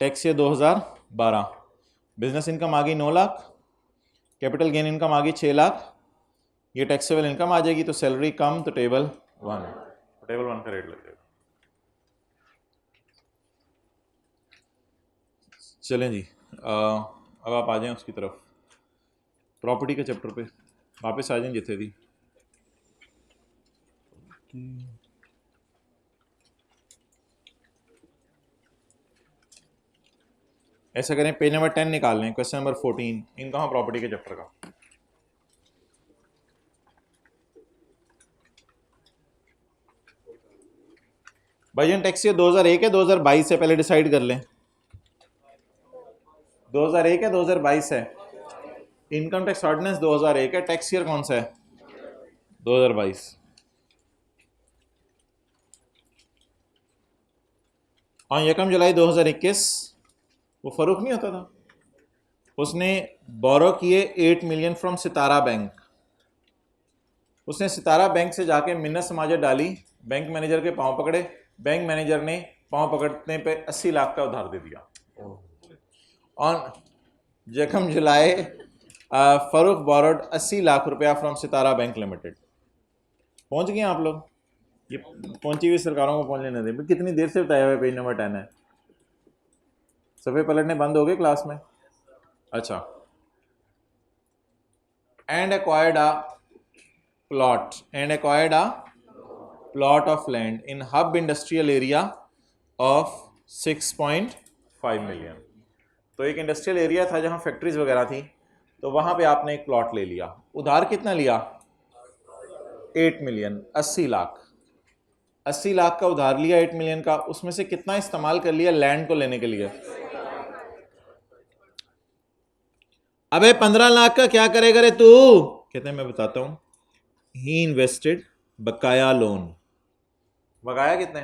tax year 2012, business income आ गई 9 लाख, कैपिटल गेन इनकम आ गई 6 लाख, ये टैक्सेबल इनकम आ जाएगी, तो सैलरी कम तो टेबल 1, टेबल 1 का रेट लग जाएगा। चलें जी, अब आप आ जाएं उसकी तरफ, प्रॉपर्टी के चैप्टर पे वापस आ जाएं जिथे थी। ऐसा करें, पेज नंबर 10 निकाल लें, question number 14 income of property के चैप्टर का। भाईजान टैक्स ईयर 2001 है 2022 से पहले डिसाइड कर लें। 2001 है 2022 है। इनकम टैक्स ऑर्डिनेंस 2001 है, टैक्स ईयर कौन सा है? 2022। और 1 जुलाई 2021 वो फरूक नहीं होता था, उसने बोरो किए 8 मिलियन फ्रॉम सितारा बैंक। उसने सितारा बैंक से जाके मिन्नत समाजत डाली, बैंक मैनेजर के पांव पकड़े, बैंक मैनेजर ने पांव पकड़ने पे 80 लाख का उधार दे दिया। On 1 July Farooq borrowed 80 lakh रुपया फ्रॉम सितारा बैंक लिमिटेड। पहुंच गए आप लोग? ये पहुंची हुई सरकारों को पहुंचने नहीं दे। कितनी देर से बताया हुआ है, पेज नंबर 10 है। सफ़े पलटने बंद हो गए क्लास में? अच्छा। And acquired a plot of land in hub industrial area of 6.5 million. तो एक इंडस्ट्रियल एरिया था जहां फैक्ट्रीज वगैरह थी, तो वहां पे आपने एक प्लॉट ले लिया। उधार कितना लिया? 8 मिलियन, 80 लाख। 80 लाख का उधार लिया 8 मिलियन का, उसमें से कितना इस्तेमाल कर लिया लैंड को लेने के लिए? अबे 15 लाख का क्या करेगा रे तू? कहते हैं मैं बताता हूं। ही इन्वेस्टेड बकाया लोन। बकाया कितने?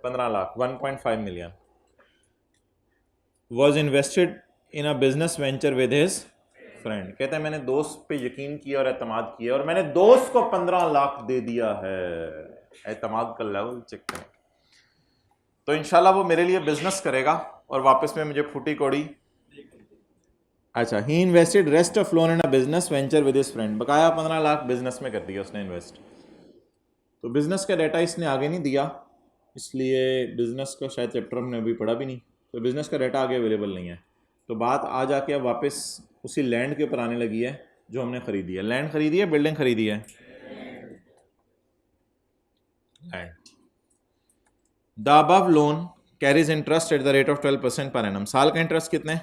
15 lakh, 1.5 million was invested in a business venture with his friend. कहते हैं मैंने दोस्त पे यकीन किया और एतमाद किया और मैंने दोस्त को 15 लाख दे दिया है। एतमाद का लेवल चेक करें। तो इंशाल्लाह वो मेरे लिए बिजनेस करेगा और वापस में मुझे फूटी कौड़ी। अच्छा, he invested rest of loan in a business venture with his friend. बकाया 15 लाख बिजनेस में कर दिया उसने इन्वेस्ट। तो बिजनेस का डाटा इसने आगे नहीं दिया, इसलिए बिजनेस का शायद चैप्टर हमने अभी पढ़ा भी नहीं, तो बिजनेस का डाटा आगे अवेलेबल नहीं है। तो बात आ जाके अब वापस उसी लैंड के ऊपर आने लगी है जो हमने खरीदी है। लैंड खरीदी है, बिल्डिंग खरीदी है? Land. The above loan carries interest at the rate of 12% per annum. साल का इंटरेस्ट कितने?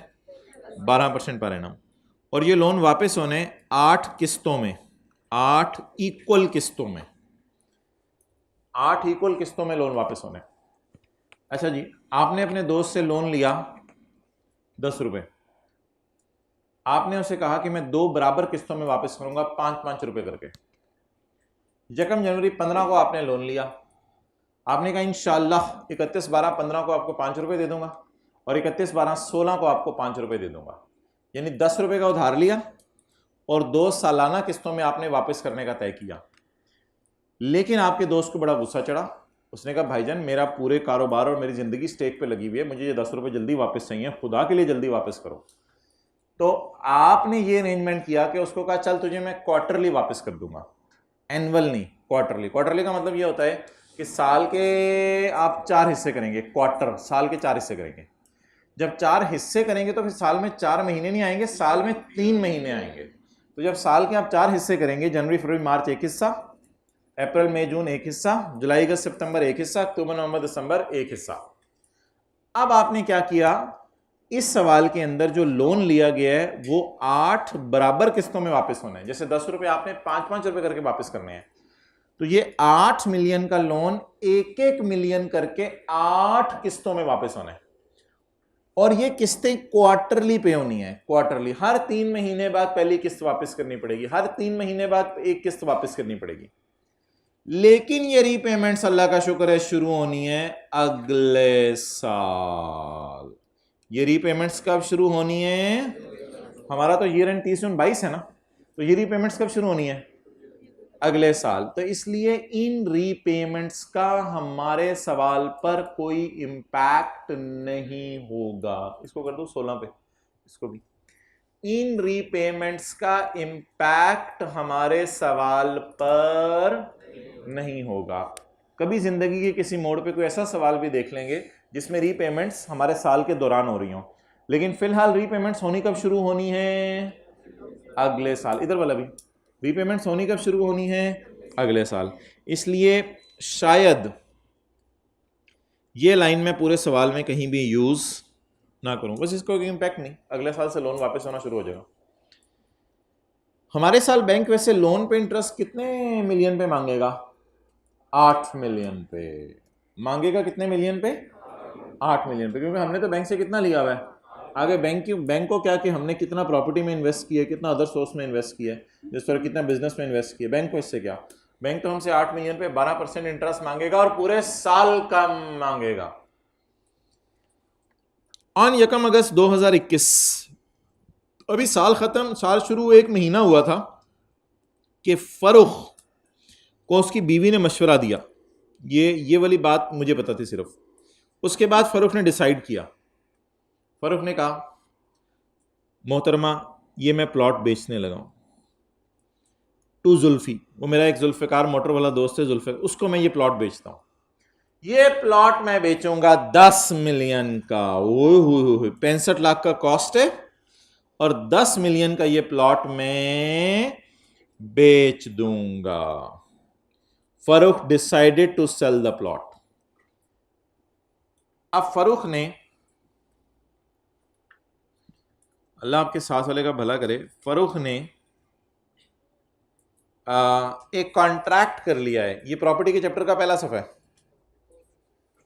12% पर एनम। और ये लोन वापस होने 8 किस्तों में, 8 इक्वल किस्तों में, 8 इक्वल किस्तों में लोन वापस होने। अच्छा जी, आपने अपने दोस्त से लोन लिया 10 रुपए। आपने उसे कहा कि मैं 2 बराबर किस्तों में वापस करूंगा 5-5 रुपए करके। 1 जनवरी 15 को आपने लोन लिया। आपने कहा इंशाल्लाह 31/12/15 को आपको 5 रुपए दे दूंगा और 31/12/16 को आपको 5 रुपए दे दूंगा। यानी 10 रुपए का उधार लिया और 2 सालाना किस्तों में आपने वापस करने का तय किया। लेकिन आपके दोस्त को बड़ा गुस्सा चढ़ा। उसने कहा भाईजान मेरा पूरे कारोबार और मेरी ज़िंदगी स्टेक पे लगी हुई है, मुझे ये 10 रुपए जल्दी वापस चाहिए, खुदा के लिए जल्दी वापस करो। तो आपने ये अरेंजमेंट किया कि उसको कहा चल तुझे मैं क्वार्टरली वापस कर दूंगा, एनुअल नहीं, क्वार्टरली। क्वार्टरली का मतलब ये होता है कि साल के आप 4 हिस्से करेंगे, क्वार्टर साल के 4 हिस्से करेंगे। जब 4 हिस्से करेंगे तो फिर साल में 4 महीने नहीं आएंगे, साल में 3 महीने आएंगे। तो जब साल के आप 4 हिस्से करेंगे, जनवरी फरवरी मार्च एक हिस्सा, अप्रैल मई जून एक हिस्सा, जुलाई अगस्त सितंबर एक हिस्सा, अक्टूबर नवंबर दिसंबर एक हिस्सा। अब आपने क्या किया, इस सवाल के अंदर जो लोन लिया गया है वो 8 बराबर किस्तों में वापस होना है। जैसे 10 रुपए आपने 5-5 रुपए करके वापस करने हैं, तो ये 8 मिलियन का लोन 1-1 मिलियन करके 8 किस्तों में वापस होना है। और ये किस्तें क्वार्टरली पे होनी है। क्वार्टरली, हर 3 महीने बाद पहली किस्त वापस करनी पड़ेगी, हर 3 महीने बाद एक किस्त वापस करनी पड़ेगी। लेकिन ये रीपेमेंट्स अल्लाह का शुक्र है शुरू होनी है अगले साल। ये रीपेमेंट्स कब शुरू होनी है? हमारा तो ईयर एंड 30/22 है ना, तो ये रीपेमेंट्स कब शुरू होनी है? अगले साल। तो इसलिए इन रीपेमेंट्स का हमारे सवाल पर कोई इंपैक्ट नहीं होगा। इसको कर दो 16 पे, इसको भी। इन रीपेमेंट्स का इंपैक्ट हमारे सवाल पर नहीं होगा। कभी जिंदगी के किसी मोड़ पे कोई ऐसा सवाल भी देख लेंगे जिसमें रीपेमेंट्स हमारे साल के दौरान हो रही हों, लेकिन फिलहाल रीपेमेंट्स होनी कब शुरू होनी है? अगले साल। इधर वाला भी, रीपेमेंट्स होनी कब शुरू होनी है? अगले साल। इसलिए शायद ये लाइन में पूरे सवाल में कहीं भी यूज ना करूँ, बस इसको कोई इम्पैक्ट नहीं, अगले साल से लोन वापस होना शुरू हो जाएगा। हमारे साल बैंक वैसे लोन पे इंटरेस्ट कितने मिलियन पे मांगेगा? 8 मिलियन पे मांगेगा। कितने मिलियन पे? 8 मिलियन पे, क्योंकि हमने तो बैंक से कितना लिया हुआ है। आगे बैंक को क्या कि हमने कितना प्रॉपर्टी में इन्वेस्ट किया, कितना अदर सोर्स में इन्वेस्ट किया, जिस पर कितना बिजनेस में इन्वेस्ट किया, बैंक को इससे क्या। बैंक तो हमसे 8 मिलियन पे 12% इंटरेस्ट मांगेगा और पूरे साल का मांगेगा। ऑन 1 अगस्त 2021, अभी साल खत्म, साल शुरू 1 महीना हुआ था कि फरूख को उसकी बीवी ने मशवरा दिया। ये वाली बात मुझे पता थी सिर्फ। उसके बाद फरूख ने डिसाइड किया। फरूख ने कहा, मोहतरमा ये मैं प्लॉट बेचने लगा हूं टू जुल्फी, वो मेरा एक जुल्फ़िकार मोटर वाला दोस्त है जुल्फ़िकार, उसको मैं ये प्लॉट बेचता हूं। ये प्लॉट मैं बेचूंगा 10 मिलियन का। ओह 65 लाख का कॉस्ट है और 10 मिलियन का ये प्लॉट मैं बेच दूंगा। Farrukh decided to sell the plot. अब फरूख ने, अल्लाह आपके साथ वाले का भला करे, फरूख ने एक कॉन्ट्रैक्ट कर लिया है। ये प्रॉपर्टी के चैप्टर का पहला सफ़ा है।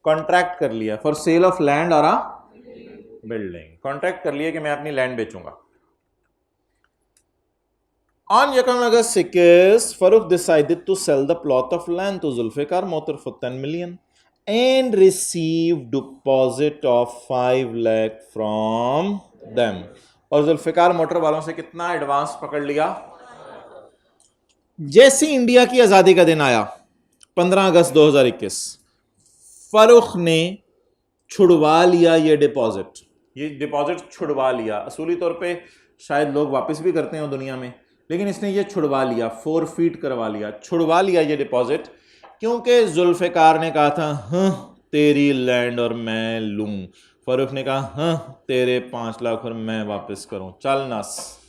कॉन्ट्रैक्ट कर लिया फॉर सेल ऑफ लैंड और बिल्डिंग। कॉन्ट्रैक्ट कर लिया कि मैं अपनी land बेचूंगा। On 2 August 21, Farooq decided to sell the plot of land to Zulfikar Motor for 10 million and received deposit of 5 lakh from them. और जुल्फिकार मोटर वालों से कितना एडवांस पकड़ लिया? जैसे इंडिया की आज़ादी का दिन आया 15 अगस्त 2021, फरूख ने छुड़वा लिया ये डिपॉजिट। ये डिपॉजिट छुड़वा लिया। असूली तौर पे शायद लोग वापस भी करते हैं दुनिया में, लेकिन इसने ये छुड़वा लिया, 4 फीट करवा लिया, छुड़वा लिया ये डिपॉजिट, क्योंकि जुल्फ़िकार ने कहा था हाँ तेरी लैंड और मैं लूँ। फरूख ने कहा हाँ तेरे 5 लाख और मैं वापस करूँ, चल नस।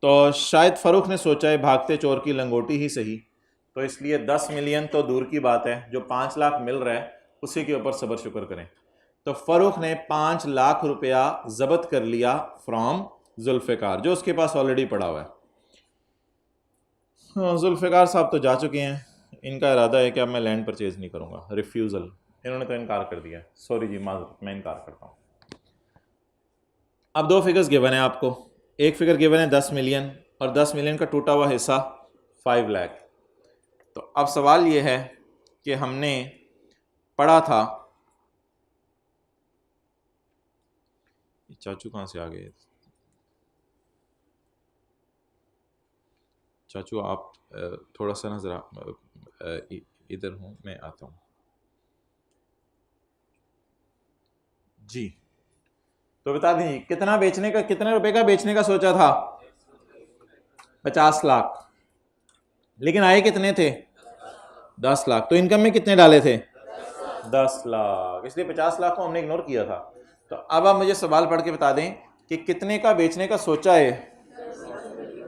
तो शायद फरूख ने सोचा है भागते चोर की लंगोटी ही सही, तो इसलिए 10 मिलियन तो दूर की बात है, जो 5 लाख मिल रहा है उसी के ऊपर सब्र शुक्र करें। तो फरूख ने 5 लाख रुपया जब्त कर लिया फ्रॉम जुल्फ़िकार, जो उसके पास ऑलरेडी पड़ा हुआ है। हाँ, जुल्फ़िकार साहब तो जा चुके हैं। इनका इरादा है कि अब मैं लैंड परचेज नहीं करूँगा, रिफ्यूज़ल। इन्होंने तो इनकार कर दिया, सॉरी जी माज़रत, मैं इनकार करता हूँ। अब 2 फिगर्स गिवन है आपको। एक फिगर गिवन है 10 मिलियन और 10 मिलियन का टूटा हुआ हिस्सा 5 लाख। तो अब सवाल ये है कि हमने पढ़ा था, चाचू कहाँ से आ गए? चाचू आप थोड़ा सा ना ज़रा इधर हूँ, मैं आता हूँ जी। तो बता दें कितना बेचने का, कितने रुपए का बेचने का सोचा था? 50 लाख, लेकिन आए कितने थे? 10 लाख। तो इनकम में कितने डाले थे? 10 लाख, इसलिए 50 लाख को हमने इग्नोर किया था। तो अब आप मुझे सवाल पढ़ के बता दें कि कितने का बेचने का सोचा है?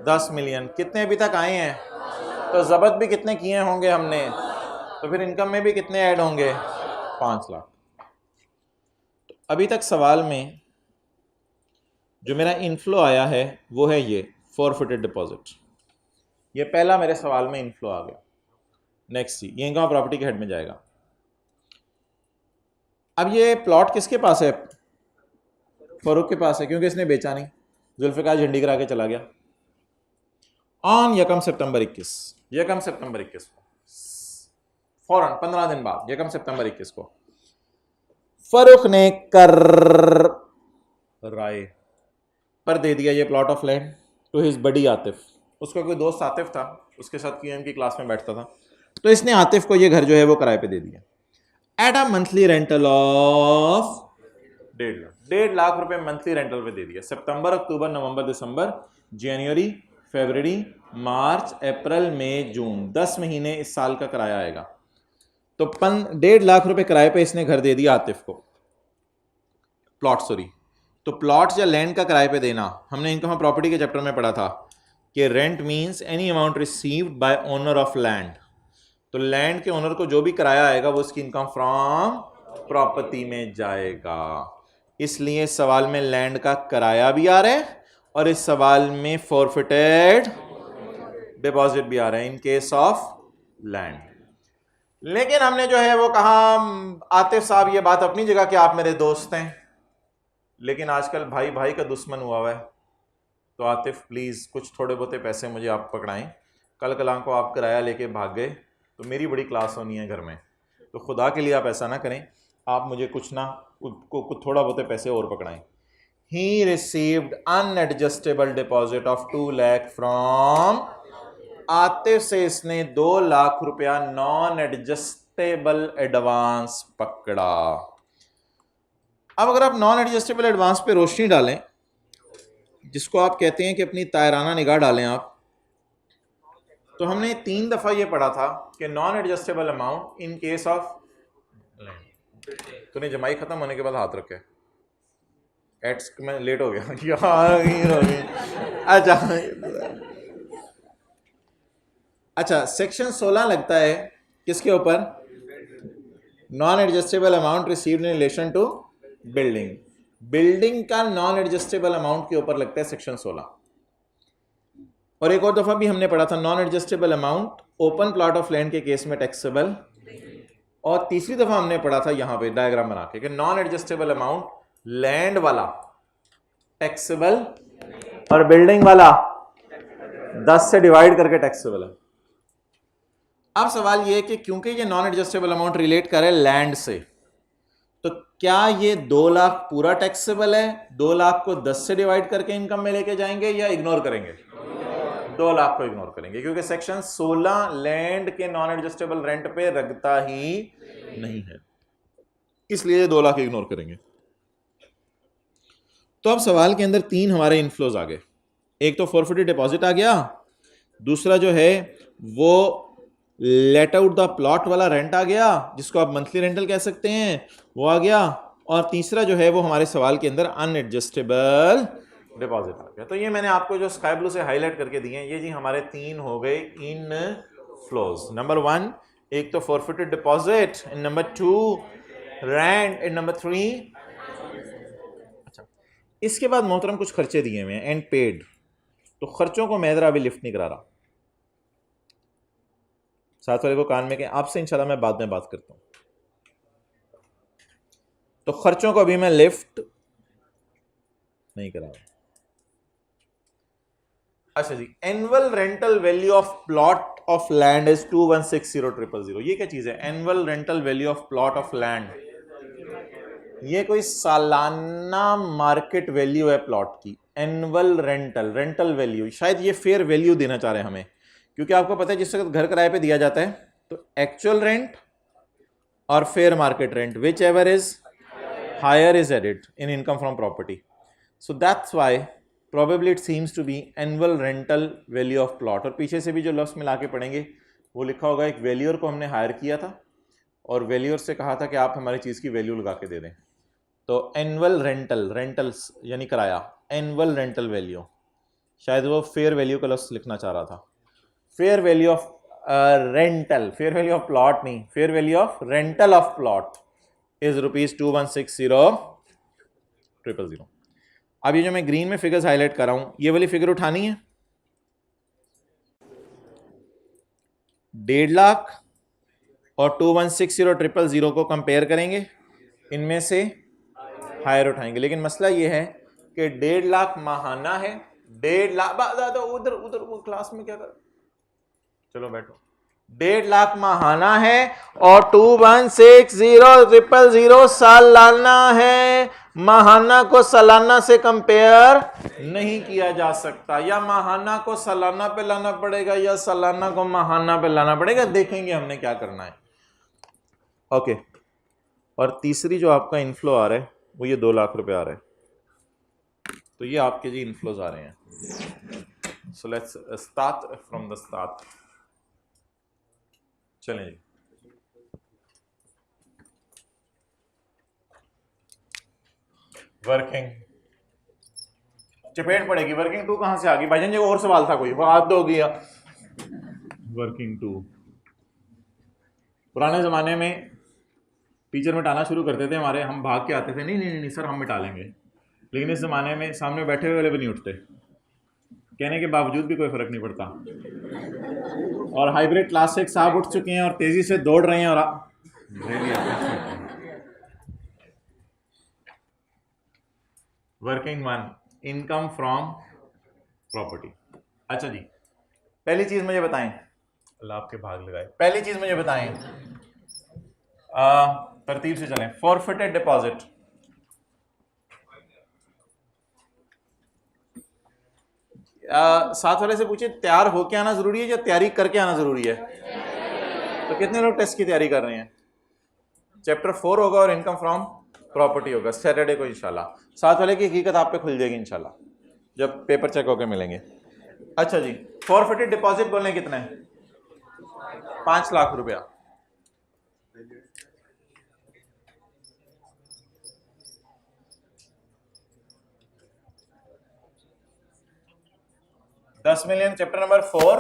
10 मिलियन। कितने अभी तक आए हैं? तो जब्त भी कितने किए होंगे हमने, तो फिर इनकम में भी कितने ऐड होंगे? 5 लाख। तो अभी तक सवाल में जो मेरा इनफ्लो आया है वो है ये फॉरफिटेड डिपॉजिट। ये पहला मेरे सवाल में इनफ्लो आ गया। नेक्स्ट ये इनकम प्रॉपर्टी के हेड में जाएगा। अब ये प्लॉट किसके पास है? फरूख के पास है, क्योंकि इसने बेचा नहीं, जुल्फ़िकार झंडी करा के चला गया। ऑन 1 सितंबर 21, 1 सितंबर 21 को, फौरन 15 दिन बाद 1 सितंबर 21 को फरूख ने कर राय पर दे दिया ये plot of land to his buddy Atif. उसका कोई दोस्त आतिफ था, उसके साथ क्यूएम की क्लास में बैठता था, तो इसने आतिफ को ये घर जो है वो किराए पे दे दिया at a monthly rental of 1.5 lakh रुपए मंथली रेंटल पे दे दिया। सितंबर, अक्टूबर, नवंबर, दिसंबर, जनवरी, फरवरी, मार्च, अप्रैल, मई, जून, 10 महीने इस साल का किराया आएगा। तो 1.5 लाख रुपए किराए पे इसने घर दे दिया आतिफ को, प्लॉट सॉरी। तो प्लॉट्स या लैंड का किराए पे देना, हमने इनकम प्रॉपर्टी के चैप्टर में पढ़ा था कि rent means any amount received by owner of land. तो लैंड के ओनर को जो भी किराया आएगा वो उसकी इनकम फ्रॉम प्रॉपर्टी में जाएगा। इसलिए इस सवाल में लैंड का किराया भी आ रहा है और इस सवाल में फॉरफिटेड डिपॉजिट भी आ रहा है इन केस ऑफ लैंड। लेकिन हमने जो है वो कहा, आतिफ साहब ये बात अपनी जगह कि आप मेरे दोस्त हैं, लेकिन आजकल भाई भाई का दुश्मन हुआ हुआ है, तो आतिफ प्लीज़ कुछ थोड़े बहुते पैसे मुझे आप पकड़ाएं। कल कलां को आप किराया लेके भाग गए तो मेरी बड़ी क्लास होनी है घर में, तो खुदा के लिए आप ऐसा ना करें, आप मुझे कुछ थोड़ा बहुते पैसे और पकड़ाएं। He received unadjustable deposit of 2 lakh from, Atif से इसने 2 लाख रुपया नॉन एडजस्टेबल एडवांस पकड़ा। अब अगर आप नॉन एडजस्टेबल एडवांस पे रोशनी डालें, जिसको आप कहते हैं कि अपनी तायराना निगाह डालें आप, तो हमने 3 दफ़ा ये पढ़ा था कि non adjustable amount in case of, तूने जमाई खत्म होने के बाद हाथ रखे, एट्स में लेट हो गया अच्छा सेक्शन 16 लगता है किसके ऊपर? Non adjustable amount received in relation to building. Building का नॉन एडजस्टेबल अमाउंट के ऊपर लगता है सेक्शन 16। और एक और दफा भी हमने पढ़ा था non adjustable amount open plot of land के केस में टैक्सेबल, और तीसरी दफा हमने पढ़ा था यहां पे डायग्राम बना के कि नॉन एडजस्टेबल अमाउंट लैंड वाला टैक्सेबल और बिल्डिंग वाला 10 से डिवाइड करके टैक्सेबल है। अब सवाल यह है कि क्योंकि ये नॉन एडजस्टेबल अमाउंट रिलेट करे लैंड से, तो क्या ये 2 लाख पूरा टैक्सेबल है? 2 लाख को 10 से डिवाइड करके इनकम में लेके जाएंगे या इग्नोर करेंगे? 2 लाख को इग्नोर करेंगे, क्योंकि सेक्शन 16 लैंड के नॉन एडजस्टेबल रेंट पे रखता ही नहीं है, इसलिए 2 लाख इग्नोर करेंगे। तो अब सवाल के अंदर 3 हमारे इनफ्लोज आ गए। एक तो फॉरफिटेड डिपॉजिट आ गया, दूसरा जो है वो लेट आउट द प्लॉट वाला रेंट आ गया, जिसको आप मंथली रेंटल कह सकते हैं, वो आ गया, और तीसरा जो है वो हमारे सवाल के अंदर अनएडजस्टेबल डिपॉजिट आ गया। तो ये मैंने आपको जो स्काई ब्लू से हाईलाइट करके दिए हैं, ये जी हमारे 3 हो गए इन फ्लोज। नंबर 1 एक तो forfeited deposit, number 2 rent, and number 3। अच्छा, इसके बाद मोहतरम कुछ खर्चे दिए हुए हैं एंड पेड, तो खर्चों को मैं जरा अभी लिफ्ट नहीं करा रहा, साथ वाले को कान में के आपसे इंशाल्लाह मैं बाद में बात करता हूं। तो खर्चों को अभी मैं लिफ्ट नहीं करा रहा। अच्छा जी, annual rental value of plot of land is 2160000। ये क्या चीज है? Annual rental value of plot of land, ये कोई सालाना मार्केट वैल्यू है प्लॉट की। एनुअल रेंटल वैल्यू, शायद ये फेयर वैल्यू देना चाह रहे हैं हमें, क्योंकि आपको पता है जिस वक्त घर किराए पे दिया जाता है तो एक्चुअल रेंट और fair market rent, whichever is higher is added in income from property. So that's why probably it seems to be annual rental value of plot। और पीछे से भी जो लफ्ज़ मिला के पढ़ेंगे वो लिखा होगा, एक वैल्यूअर को हमने हायर किया था और वैल्यूअर से कहा था कि आप हमारी चीज़ की वैल्यू लगा के दे दें। तो एनुअल रेंटल्स यानी किराया, एनुअल रेंटल वैल्यू, शायद वो फेयर वैल्यू का लफ्ज़ लिखना चाह रहा था। Fair value of rental, fair value of plot नहीं, fair value of rental of plot is ₹2160000। अब ये जो मैं ग्रीन में फिगर्स हाईलाइट कर रहा हूं, ये वाली फिगर उठानी है। 1.5 लाख और 2160000 को कंपेयर करेंगे, इनमें से हायर उठाएंगे। लेकिन मसला ये है कि 1.5 लाख माहाना है, 1.5 लाख उधर वो क्लास में क्या कर, चलो बैठो। 1.5 लाख माहाना है और 2160000 सालाना है। माहाना को सालाना से कंपेयर नहीं किया जा सकता, या माहाना को सालाना पे लाना पड़ेगा या सालाना को माहाना पे लाना पड़ेगा, देखेंगे हमने क्या करना है। ओके, और तीसरी जो आपका इनफ्लो आ रहा है वो ये 2 लाख रुपए आ रहा है, तो ये आपके जी इनफ्लोज आ रहे हैं। So let's start from the start. चलें जी, वर्किंग चपेट पड़ेगी। वर्किंग 2 कहां से आ गई भाईजान जी? और सवाल था कोई, वो हाथ दो गया। वर्किंग 2 पुराने जमाने में टीचर मिटाना शुरू करते थे हमारे, हम भाग के आते थे, नहीं नहीं नहीं सर हम मिटा लेंगे। लेकिन इस ज़माने में सामने बैठे हुए वाले भी नहीं उठते, कहने के बावजूद भी कोई फ़र्क नहीं पड़ता। और हाइब्रिड क्लास से एक साहब उठ चुके हैं और तेज़ी से दौड़ रहे हैं और working one, income from property. अच्छा जी, पहली चीज़ मुझे बताएं, अल्लाह आपके भाग लगाए, पहली चीज़ मुझे बताएं, तरतीब से चलें। फॉरफिटेड डिपॉजिट, साथ वाले से पूछे तैयार होके आना जरूरी है या तैयारी करके आना जरूरी है? तो कितने लोग टेस्ट की तैयारी कर रहे हैं? चैप्टर 4 होगा और इनकम फ्रॉम प्रॉपर्टी होगा सैटरडे को इंशाल्लाह। साथ वाले की हकीकत आप पे खुल जाएगी इंशाल्लाह जब पेपर चेक होके मिलेंगे। अच्छा जी, फॉरफिटेड डिपॉजिट बोलने कितने हैं? 5 लाख रुपया। $10 मिलियन चैप्टर नंबर 4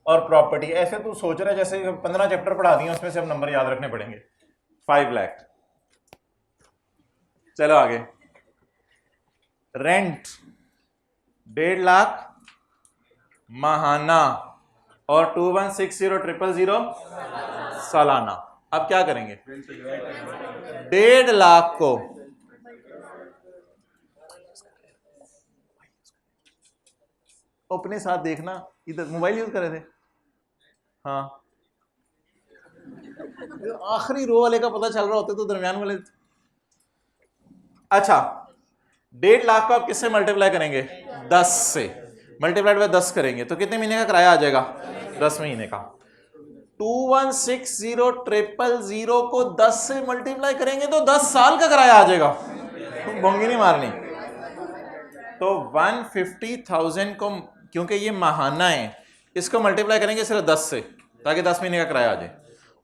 और प्रॉपर्टी। ऐसे तू सोच रहा है जैसे 15 चैप्टर पढ़ा दिए उसमें से अब नंबर याद रखने पड़ेंगे। 5 लाख। चलो आगे, रेंट 1.5 लाख माहाना और 2160,000 सालाना। अब क्या करेंगे? 1.5 लाख को अपने साथ देखना, इधर मोबाइल यूज कर रहे थे, हाँ आखिरी रो वाले का पता चल रहा होता तो दरमियान वाले। अच्छा, 1.5 लाख को आप किससे मल्टीप्लाई करेंगे? 10 से। मल्टीप्लाइड बाय 10 करेंगे तो कितने महीने का किराया आ जाएगा? 10 महीने का। 2160,000 को 10 से मल्टीप्लाई करेंगे तो 10 साल का किराया आ जाएगा। बोंगी नहीं मारनी। तो 150,000 को, क्योंकि ये माहाना है, इसको मल्टीप्लाई करेंगे सिर्फ 10 से ताकि 10 महीने का किराया आ जाए।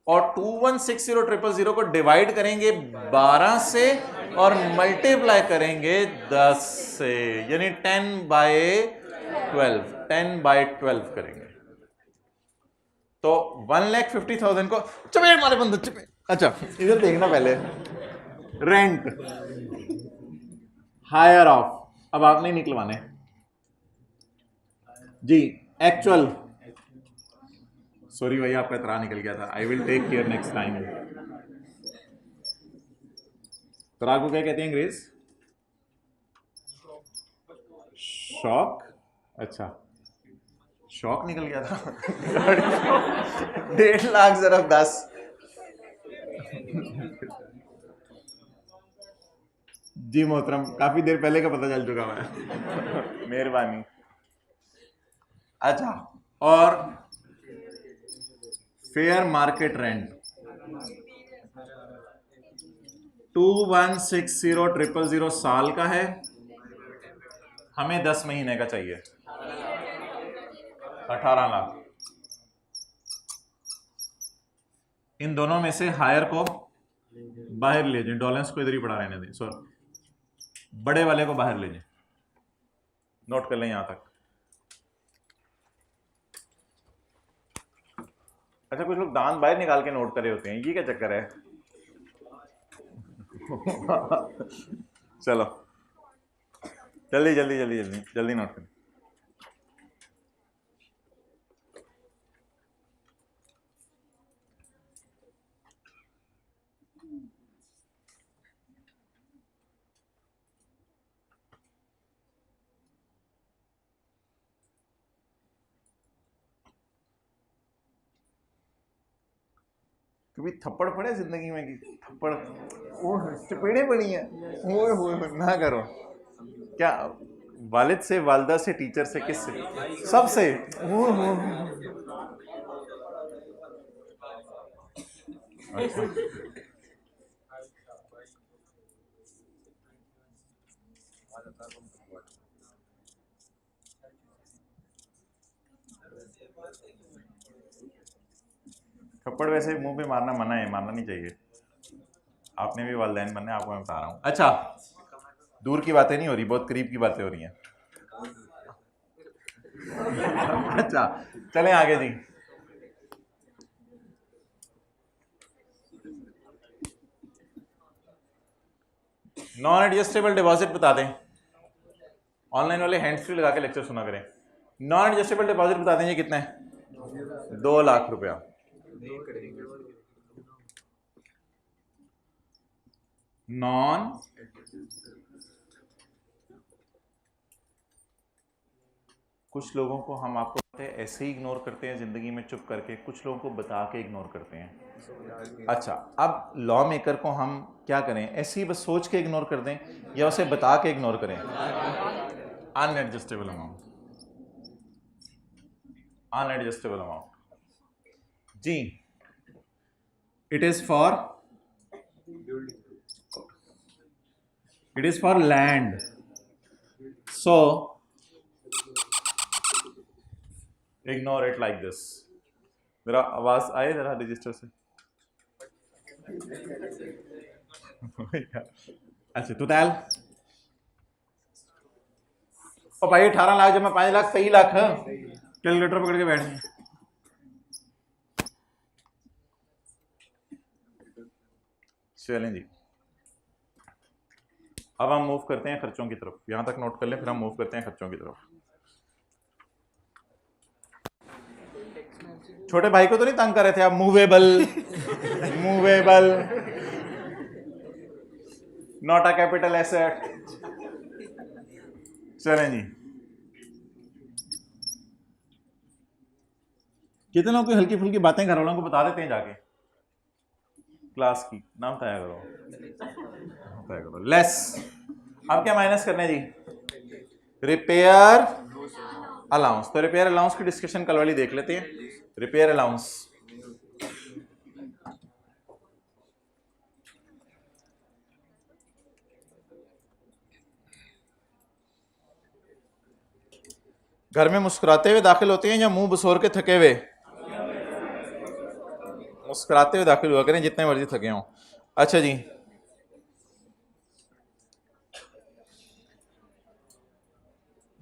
और 2160,000 को डिवाइड करेंगे 12 से और मल्टीप्लाई करेंगे 10 से, यानी 10/12 करेंगे। तो 1,50,000 को चपेट मारे बंदे चपेट। अच्छा इधर देखना पहले, रेंट हायर ऑफ, अब आप नहीं निकलवाने जी। एक्चुअल, सॉरी भैया आपका तरा निकल गया था, I will take care next time. तरा को क्या कहते हैं अंग्रेज? शॉक। अच्छा शॉक निकल गया था। 1.5 लाख जरा 10। जी मोहतरम, काफी देर पहले का पता चल चुका मैं। मेहरबानी। अच्छा, और फेयर मार्केट रेंट 2160,000 साल का है, हमें 10 महीने का चाहिए, 18 लाख। इन दोनों में से हायर को बाहर ले जाए, डॉलेंस को इधर ही पड़ा रहने दें, सॉरी बड़े वाले को बाहर ले जाए, नोट कर लें यहां तक। अच्छा कुछ लोग दांत बाहर निकाल के नोट करे होते हैं, ये क्या चक्कर है? चलो जल्दी जल्दी जल्दी जल्दी जल्दी नोट करें। कभी थप्पड़ पड़े जिंदगी में? कि थप्पड़ ओह चपेड़े पड़ी हैं, ओए होए ना करो। क्या वालिद से, वालदा से, टीचर से, किससे? सबसे। ओह हो। अच्छा थप्पड़ वैसे मुंह पे मारना मना है, मारना नहीं चाहिए। आपने भी वालिदैन बनना है, आपको मैं बता रहा हूँ। अच्छा दूर की बातें नहीं हो रही, बहुत करीब की बातें हो रही हैं। अच्छा चलें आगे जी। नॉन एडजस्टेबल डिपॉजिट बता दें, ऑनलाइन वाले हैंड फ्री लगा के लेक्चर सुना करें। नॉन एडजस्टेबल डिपॉजिट बता दें, ये कितना है? 2 लाख रुपया। नॉन कुछ लोगों को हम आपको पता है ऐसे ही इग्नोर करते हैं ज़िंदगी में चुप करके, कुछ लोगों को बता के इग्नोर करते हैं। अच्छा, अब लॉ मेकर को हम क्या करें? ऐसे ही बस सोच के इग्नोर कर दें या उसे बता के इग्नोर करें? अनएडजस्टेबल अमाउंट, अनएडजस्टेबल अमाउंट जी, it is for land, so ignore it like this. मेरा आवाज आए जरा रजिस्टर से। अच्छा तुतैल, और भाई 18 लाख जब मैं 5 लाख 23 लाख कैलकुलेटर पकड़ के बैठ गए। चलें जी, अब हम मूव करते हैं खर्चों की तरफ। यहां तक नोट कर लें, फिर हम मूव करते हैं खर्चों की तरफ। छोटे भाई को तो नहीं तंग कर रहे थे आप? Movable, movable, not a capital asset. चलें जी, कितने लोगों की हल्की फुल्की बातें घर वालों को बता देते हैं जाके क्लास की? नाम बताया करो, बताया करो। लेस, अब क्या माइनस करने जी? Repair allowance. तो रिपेयर अलाउंस की डिस्कशन कल वाली देख लेते हैं। रिपेयर अलाउंस, घर में मुस्कुराते हुए दाखिल होते हैं या मुंह बसोर के थके हुए? मुस्कुराते हुए दाखिल हुआ करें जितने मर्जी थके हों। अच्छा जी,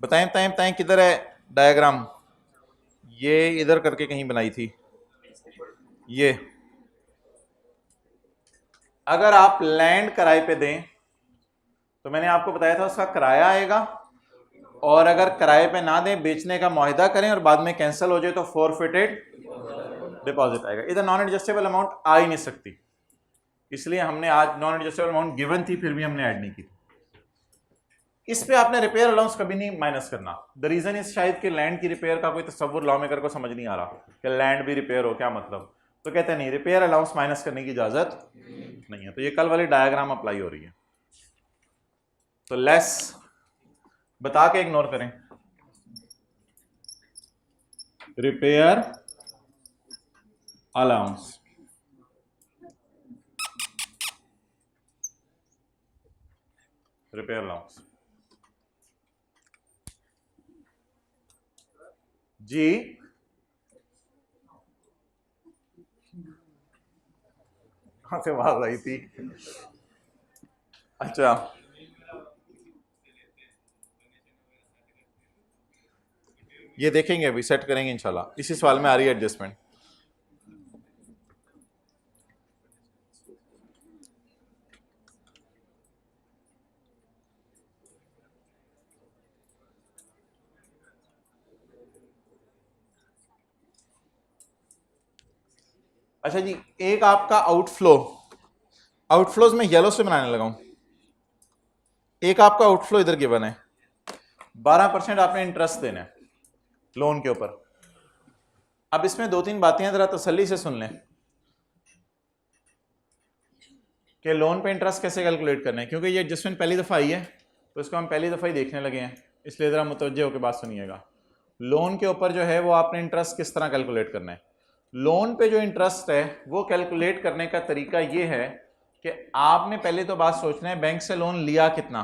बताएं बताएं बताएं, किधर है डायग्राम? ये इधर करके कहीं बनाई थी ये। अगर आप लैंड किराए पे दें तो मैंने आपको बताया था उसका किराया आएगा, और अगर किराए पे ना दें, बेचने का मुआहिदा करें और बाद में कैंसिल हो जाए तो फॉरफिटेड डिपॉजिट आएगा। इधर नॉन एडजस्टेबल अमाउंट आ ही नहीं सकती, इसलिए हमने आज नॉन एडजस्टेबल अमाउंट गिवन थी फिर भी हमने ऐड नहीं की। इस पे आपने रिपेयर अलाउंस कभी नहीं माइनस करना। द रीजन इज शायद कि लैंड की रिपेयर का कोई तस्वुर लॉ मेकर को समझ नहीं आ रहा कि लैंड भी रिपेयर हो, क्या मतलब? तो कहते हैं नहीं, रिपेयर अलाउंस माइनस करने की इजाजत नहीं है। तो ये कल वाली डायग्राम अप्लाई हो रही है। तो लेस बता के इग्नोर करें, रिपेयर अलाउंस, रिपेयर अलाउंस जी। कहां से आवाज आई थी? अच्छा, ये देखेंगे, अभी सेट करेंगे इंशाल्लाह। इसी सवाल में आ रही है एडजस्टमेंट। अच्छा जी, एक आपका आउटफ्लो, आउटफ्लोज में येलो से बनाने लगा हूं। एक आपका आउटफ्लो इधर गिवन है, 12% आपने इंटरेस्ट देना है लोन के ऊपर। अब इसमें 2-3 बातें जरा तसल्ली से सुन लें कि लोन पे इंटरेस्ट कैसे कैलकुलेट करना है, क्योंकि ये एडजस्टमेंट पहली दफ़ा आई है तो इसको हम पहली दफ़ा ही देखने लगे हैं, इसलिए ज़रा मुतवज्जे होकर बात सुनिएगा। लोन के ऊपर जो है वो आपने इंटरेस्ट किस तरह कैलकुलेट करना है। लोन पे जो इंटरेस्ट है वो कैलकुलेट करने का तरीका ये है कि आपने पहले तो बात सोचना है बैंक से लोन लिया कितना।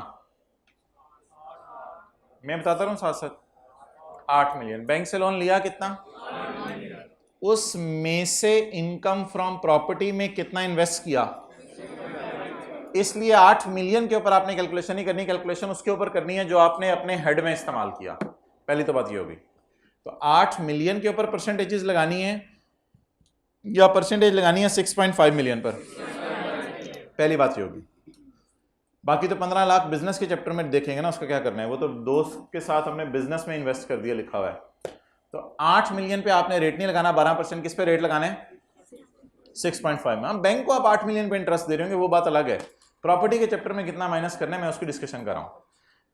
मैं बताता रहूं साथ साथ, 8 मिलियन बैंक से लोन लिया कितना, उसमें से इनकम फ्रॉम प्रॉपर्टी में कितना इन्वेस्ट किया। इसलिए 8 मिलियन के ऊपर आपने कैलकुलेशन नहीं करनी, कैलकुलेशन उसके ऊपर करनी है जो आपने अपने हेड में इस्तेमाल किया। पहली तो बात ये होगी। तो 8 मिलियन के ऊपर परसेंटेजेस लगानी है या परसेंटेज लगानी है 6.5 मिलियन पर, पहली बात ये होगी। बाकी तो 15 लाख बिजनेस के चैप्टर में देखेंगे ना, उसका क्या करना है, वो तो दोस्त के साथ हमने बिजनेस में इन्वेस्ट कर दिया लिखा हुआ है। तो 8 मिलियन पे आपने रेट नहीं लगाना, 12% किस पे रेट लगाने, 6.5 में। हम बैंक को आप 8 मिलियन पे इंटरेस्ट दे रहे होंगे वो बात अलग है, प्रॉपर्टी के चैप्टर में कितना माइनस करना है मैं उसकी डिस्कशन कर रहा हूँ।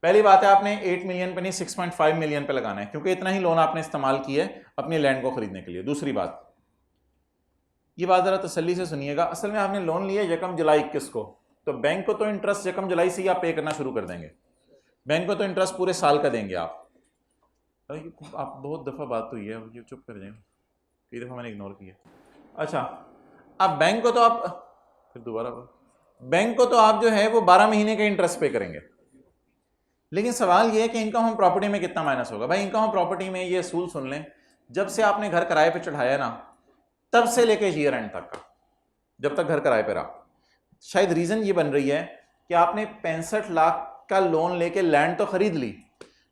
पहली बात है आपने 8 मिलियन पे नहीं 6.5 मिलियन पे लगाना है, क्योंकि इतना ही लोन आपने इस्तेमाल किया है अपनी लैंड को खरीदने के लिए। दूसरी बात, ये बात जरा तसल्ली से सुनिएगा, असल में आपने लोन लिया यकम जुलाई 21 को, तो बैंक को तो इंटरेस्ट यकम जुलाई से ही आप पे करना शुरू कर देंगे, बैंक को तो इंटरेस्ट पूरे साल का देंगे आप। बहुत दफ़ा बात हुई है, ये चुप कर जाएंगे, कई दफ़ा मैंने इग्नोर किया। अच्छा, अब बैंक को तो आप फिर दोबारा बैंक को तो आप जो है वो 12 महीने का इंटरेस्ट पे करेंगे, लेकिन सवाल ये है कि इनकम हम प्रॉपर्टी में कितना माइनस होगा। भाई इनकम हम प्रॉपर्टी में ये असूल सुन लें, जब से आपने घर किराए पे चढ़ाया ना तब से लेके ईयर एंड तक का, जब तक घर किराए पे रहा, शायद रीज़न ये बन रही है कि आपने 65 लाख का लोन लेके लैंड तो खरीद ली,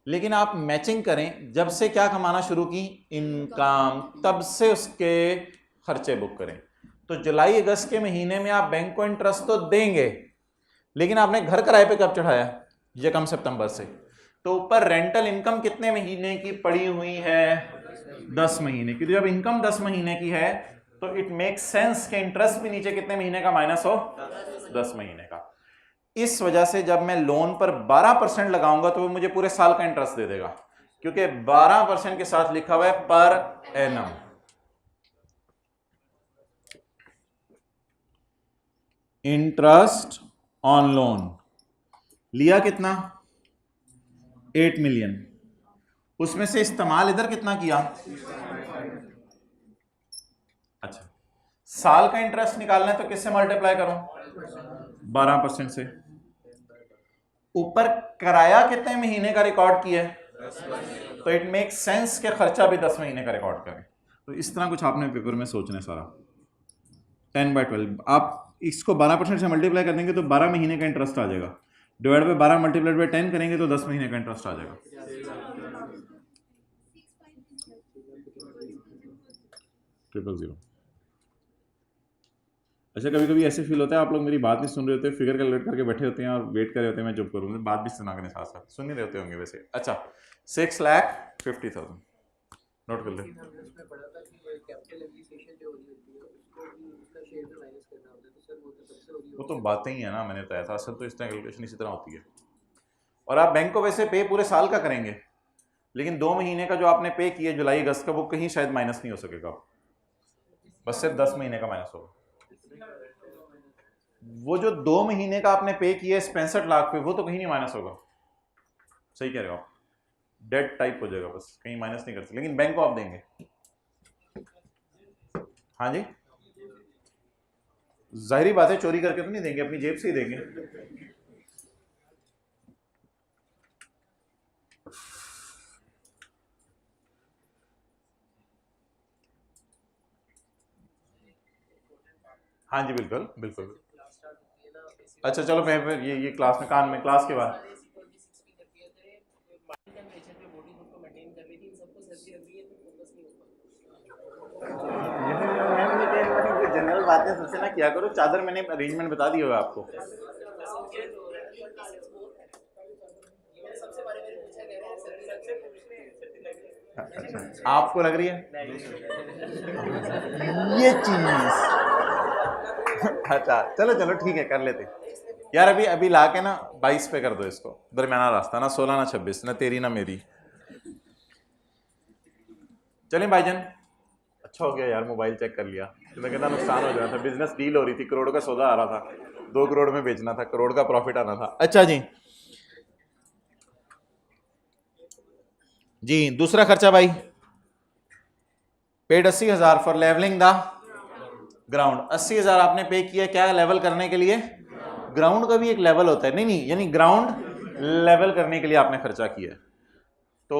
लेकिन आप मैचिंग करें जब से क्या कमाना शुरू की, इनकम, तब से उसके खर्चे बुक करें। तो जुलाई अगस्त के महीने में आप बैंक को इंटरेस्ट तो देंगे, लेकिन आपने घर किराए पे कब चढ़ाया, यकम सितंबर से, तो ऊपर रेंटल इनकम कितने महीने की पड़ी हुई है, 10 महीने की। तो जब इनकम 10 महीने की है तो इट मेक सेंस कि इंटरेस्ट भी नीचे कितने महीने का माइनस हो, 10 महीने का। इस वजह से जब मैं लोन पर 12% लगाऊंगा तो वो मुझे पूरे साल का इंटरेस्ट दे देगा, क्योंकि 12% के साथ लिखा हुआ है per annum. Interest on loan लिया कितना, 8 मिलियन, उसमें से इस्तेमाल इधर कितना किया, अच्छा साल का इंटरेस्ट निकालना है तो किससे मल्टीप्लाई करूं, 12% से। ऊपर किराया कितने महीने का रिकॉर्ड किया है, तो इट मेक सेंस के खर्चा भी 10 महीने का रिकॉर्ड करें। तो इस तरह कुछ आपने पेपर में सोचना है सारा। 10/12 आप इसको 12% से मल्टीप्लाई कर देंगे तो 12 महीने का इंटरेस्ट आ जाएगा, डिवाइड बाय 12 मल्टीप्लाइड बाय 10 करेंगे तो 10 महीने का इंटरेस्ट आ जाएगा। Triple zero. अच्छा, कभी कभी ऐसे फील होता है आप लोग मेरी बात नहीं सुन रहे होते, फिगर कैलकुलेट करके बैठे होते हैं और वेट कर रहे होते हैं मैं चुप करूँ, बात भी सुना के साथ साथ सुन नहीं रहे होते होंगे वैसे। अच्छा, 6,50,000 नोट कर ले। वो तो बातें ही है ना, मैंने बताया था, असल तो इस तरह कैलकुलेशन इसी तरह होती है। और आप बैंक को वैसे पे पूरे साल का करेंगे, लेकिन 2 महीने का जो आपने पे किया जुलाई अगस्त का, वो कहीं शायद माइनस नहीं हो सकेगा, बस सिर्फ 10 महीने का माइनस होगा। वो जो 2 महीने का आपने पे किया 65 लाख पे, वो तो कहीं नहीं माइनस होगा। सही कह रहे हो आप, डेट टाइप हो जाएगा, बस कहीं माइनस नहीं कर सकते, लेकिन बैंक को आप देंगे। हाँ जी, जाहिर बात है चोरी करके तो नहीं देंगे, अपनी जेब से ही देंगे। हाँ जी, बिल्कुल बिल्कुल। अच्छा चलो, मैं ये क्लास में कान में क्लास के बाद जनरल बातें सबसे ना किया करो, चादर मैंने अरेंजमेंट बता दिया होगा आपको। अच्छा, आपको लग रही है ये चीज अच्छा चलो चलो ठीक है, कर लेते यार। अभी ला के ना 22 पे कर दो इसको, दरमियाना रास्ता, ना 16 ना 26, ना तेरी ना मेरी। चलें भाईजान, अच्छा हो गया यार मोबाइल चेक कर लिया, तो मैं कहता नुकसान हो जाना था, बिजनेस डील हो रही थी, करोड़ का सौदा आ रहा था, 2 करोड़ में बेचना था, करोड़ का प्रॉफिट आना था। अच्छा जी दूसरा खर्चा भाई, paid 80,000 for levelling the ground. 80,000 आपने पे किया क्या, लेवल करने के लिए। ग्राउंड का भी एक लेवल होता है, नहीं यानी ग्राउंड लेवल करने के लिए आपने खर्चा किया। तो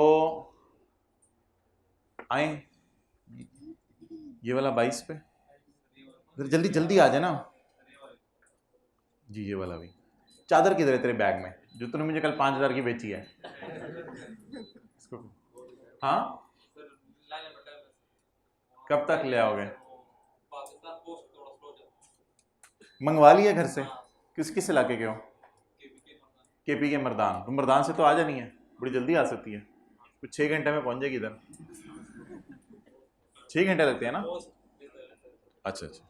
आए ये वाला 22 पे, जल्दी जल्दी आ जाए ना जी। ये वाला भी, चादर किधर है तेरे बैग में जो तूने मुझे कल 5,000 की बेची है। हाँ, कब तक ले आओगे, मंगवा लिया घर से, किस किस इलाके के हो, KP के मर्दान, तो मर्दान से तो आ जानी है, बड़ी जल्दी आ सकती है, कुछ 6 घंटे में पहुंच जाएगी इधर। 6 घंटे लगते हैं ना? अच्छा अच्छा।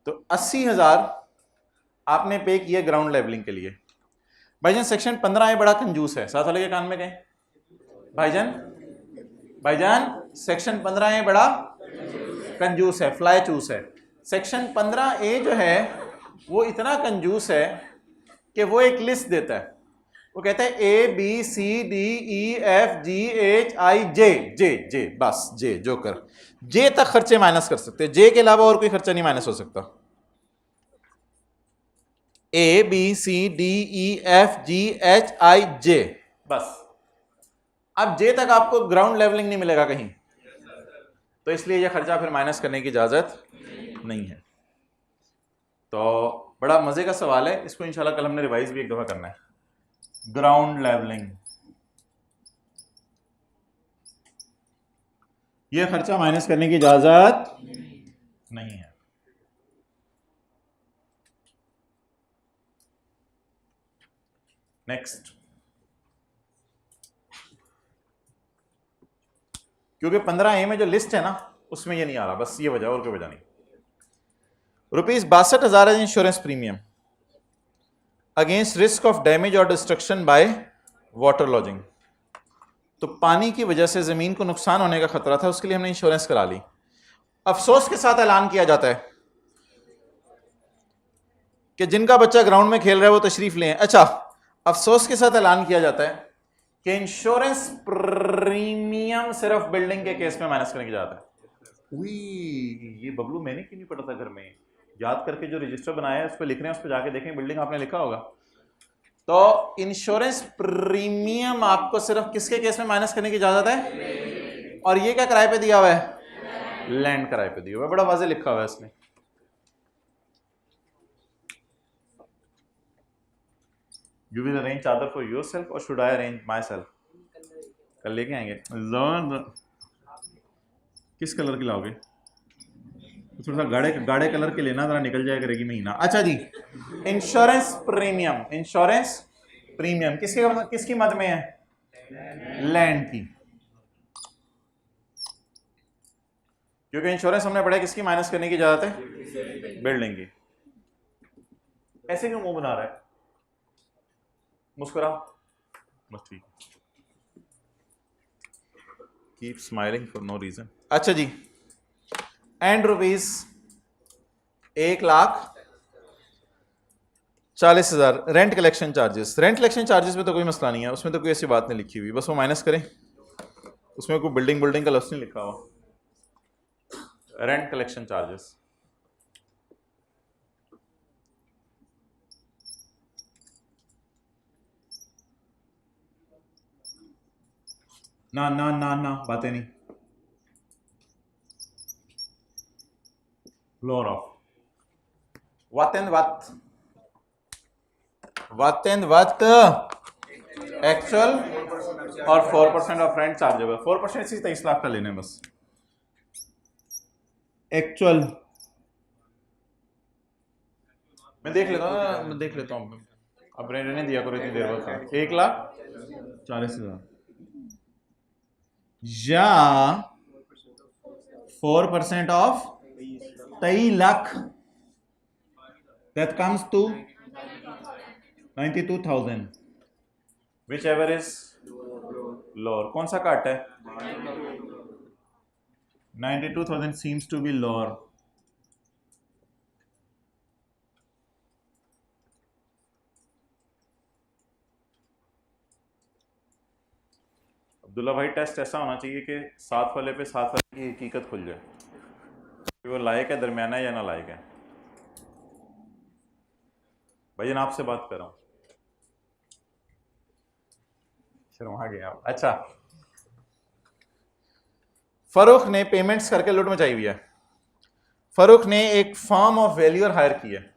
तो 80,000 आपने पे किया ग्राउंड लेवलिंग के लिए। भाईजान सेक्शन 15A बड़ा कंजूस है, साथ वाले के कान में गए भाईजान सेक्शन 15A बड़ा कंजूस है, फ्लाई चूस है। सेक्शन 15A जो है वो इतना कंजूस है कि वो एक लिस्ट देता है, वो कहता है ABCDEFGHIJ, बस जे जोकर, जे तक खर्चे माइनस कर सकते हैं, जे के अलावा और कोई खर्चा नहीं माइनस हो सकता। ABCDEFGHIJ बस। अब जे तक आपको ग्राउंड लेवलिंग नहीं मिलेगा कहीं, तो इसलिए यह खर्चा फिर माइनस करने की इजाजत नहीं है। तो बड़ा मजे का सवाल है, इसको इंशाल्लाह कल हमने रिवाइज भी एक दफा करना है। ग्राउंड लेवलिंग, यह खर्चा माइनस करने की इजाजत नहीं है। नेक्स्ट, क्योंकि 15A में जो लिस्ट है ना उसमें ये नहीं आ रहा, बस ये वजह, और कोई वजह नहीं। ₹62,000 है insurance premium against risk of damage और डिस्ट्रक्शन बाय वाटर लॉजिंग। तो पानी की वजह से जमीन को नुकसान होने का खतरा था, उसके लिए हमने इंश्योरेंस करा ली। अफसोस के साथ ऐलान किया जाता है कि जिनका बच्चा ग्राउंड में खेल रहा है वो तशरीफ लें। अच्छा, अफसोस के साथ ऐलान किया जाता है कि इंश्योरेंस प्रीमियम सिर्फ बिल्डिंग के केस में माइनस करने की जाता है। ये बबलू मैंने क्यों नहीं पढ़ा था घर में, याद करके जो रजिस्टर बनाया है उस पर लिख रहे हैं, उस पर जाके देखें बिल्डिंग आपने लिखा होगा। तो इंश्योरेंस प्रीमियम आपको सिर्फ किसके केस में माइनस करने की इजाजत है, और ये क्या किराए पे दिया हुआ है, लैंड किराए पे दिया हुआ है, बड़ा वाज़ेह लिखा हुआ है इसमें। You will arrange चादर for yourself or should I arrange myself? कल लेके आएंगे। किस कलर की लाओगे? थोड़ा सा गाढ़े कलर के लेना, जरा निकल जाया करेगी महीना। अच्छा जी, इंश्योरेंस प्रीमियम किसकी मद में है, लैंड की। क्योंकि इंश्योरेंस हमने पढ़ा किसकी माइनस करने की इजाजत है, बिल्डिंग की। ऐसे क्यों मुंह बना रहा है, मुस्कुरा, बस ठीक, keep smiling for no reason. अच्छा जी, and ₹1,40,000 rent collection charges. Rent collection charges में तो कोई मसला नहीं है, उसमें तो कोई ऐसी बात नहीं लिखी हुई, बस वो माइनस करें, उसमें कोई बिल्डिंग का लफ्ज़ नहीं लिखा हुआ। रेंट कलेक्शन चार्जेस ना ना ना ना बातें नहीं। फ्लोर ऑफ वत एक्चुअल और 4% ऑफ रेंट चार्जेबल। 4% से 23 लाख का लेने बस। एक्चुअल मैं देख लेता हूँ, अब रहने दिया करो इतनी देर बाद। 1,40,000 या 4% of 23 lakh, that comes to 92,000, whichever is lower। कौन सा काट है, 92,000 seems to be lower। Abdullah भाई, टेस्ट ऐसा होना चाहिए कि साथ वाले की हकीकत खुल जाए कि वो लायक है, दरमियाना है या ना लायक है। भाई जन आपसे बात कर रहा हूँ, शर्मा गया आप। अच्छा, फरूख ने पेमेंट्स करके लूट मचाई हुई है। फरूख ने एक फर्म ऑफ वैल्यूअर हायर की है,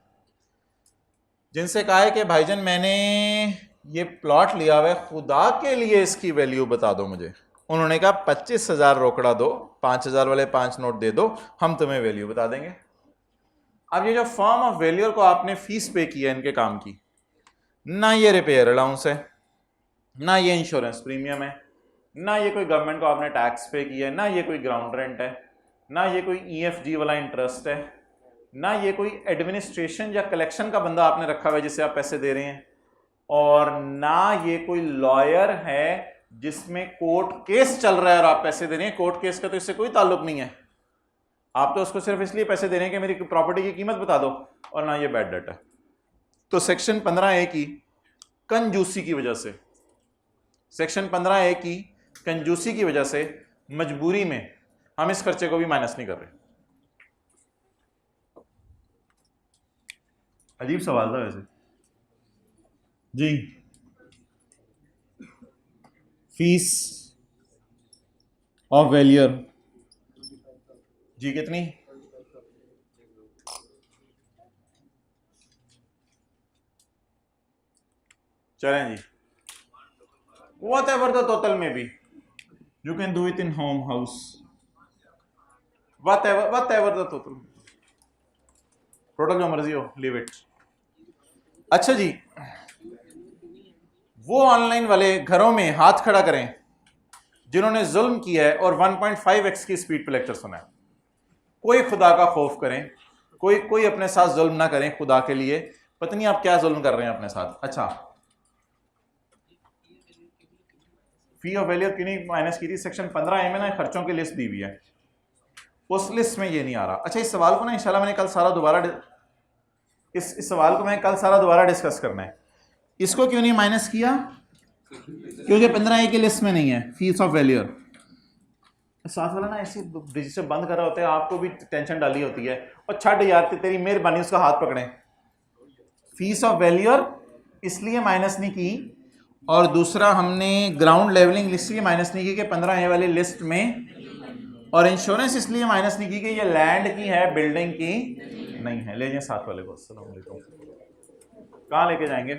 जिनसे कहा है कि भाईजान मैंने ये प्लॉट लिया हुआ है, खुदा के लिए इसकी वैल्यू बता दो मुझे। उन्होंने कहा 25,000 रोकड़ा दो, 5,000 वाले 5 नोट दे दो, हम तुम्हें वैल्यू बता देंगे। अब ये जो फर्म ऑफ वैल्यूअर को आपने फीस पे की है इनके काम की, ना ये रिपेयर अलाउंस है, ना ये इंश्योरेंस प्रीमियम है, ना ये कोई गवर्नमेंट को आपने टैक्स पे किया है, ना ये कोई ग्राउंड रेंट है, ना ये कोई EFG वाला इंटरेस्ट है, ना ये कोई एडमिनिस्ट्रेशन या कलेक्शन का बंदा आपने रखा हुआ है जिससे आप पैसे दे रहे हैं, और ना ये कोई लॉयर है जिसमें कोर्ट केस चल रहा है और आप पैसे दे रहे हैं। कोर्ट केस का तो इससे कोई ताल्लुक नहीं है, आप तो उसको सिर्फ इसलिए पैसे दे रहे हैं कि मेरी प्रॉपर्टी की कीमत बता दो, और ना ये बैड डेट है। तो सेक्शन 15A की कंजूसी की वजह से, सेक्शन 15A की कंजूसी की वजह से मजबूरी में हम इस खर्चे को भी माइनस नहीं कर रहे। अजीब सवाल था वैसे जी। फीस ऑफ वैल्यूअर जी कितनी? चलें जी, whatever the total may be, you can do it in home house, whatever the total जो मर्जी हो, leave it। अच्छा जी, वो ऑनलाइन वाले घरों में हाथ खड़ा करें जिन्होंने जुल्म किया है और 1.5x की स्पीड पे लेक्चर सुना है। कोई खुदा का खौफ करें, कोई अपने साथ जुल्म ना करें खुदा के लिए। पता नहीं आप क्या जुल्म कर रहे हैं अपने साथ। अच्छा, फी ऑफ वैल्यू क्यों नहीं माइनस की थी? सेक्शन 15A में ना खर्चों की लिस्ट दी हुई है, उस लिस्ट में ये नहीं आ रहा। अच्छा, इस सवाल को ना इंशाल्लाह मैंने कल सारा दोबारा इस सवाल को मैं कल सारा दोबारा डिस्कस करना है। इसको क्यों नहीं माइनस किया? क्योंकि 15A की लिस्ट में नहीं है फीस ऑफ वैल्यूअर। साथ वाला ना ऐसे रजिस्टर बंद कर रहा होता है, आपको भी टेंशन डाली होती है, और छठ यार तेरी मेहरबानी उसका हाथ पकड़े। फीस ऑफ वैल्यूअर इसलिए माइनस नहीं की, और दूसरा हमने ग्राउंड लेवलिंग इसलिए माइनस नहीं की कि 15A वाली लिस्ट में, और इंश्योरेंस इसलिए माइनस नहीं की कि ये लैंड की है, बिल्डिंग की नहीं है। ले जाए साथ वाले को। अस्सलाम वालेकुम। कहाँ लेके जाएंगे?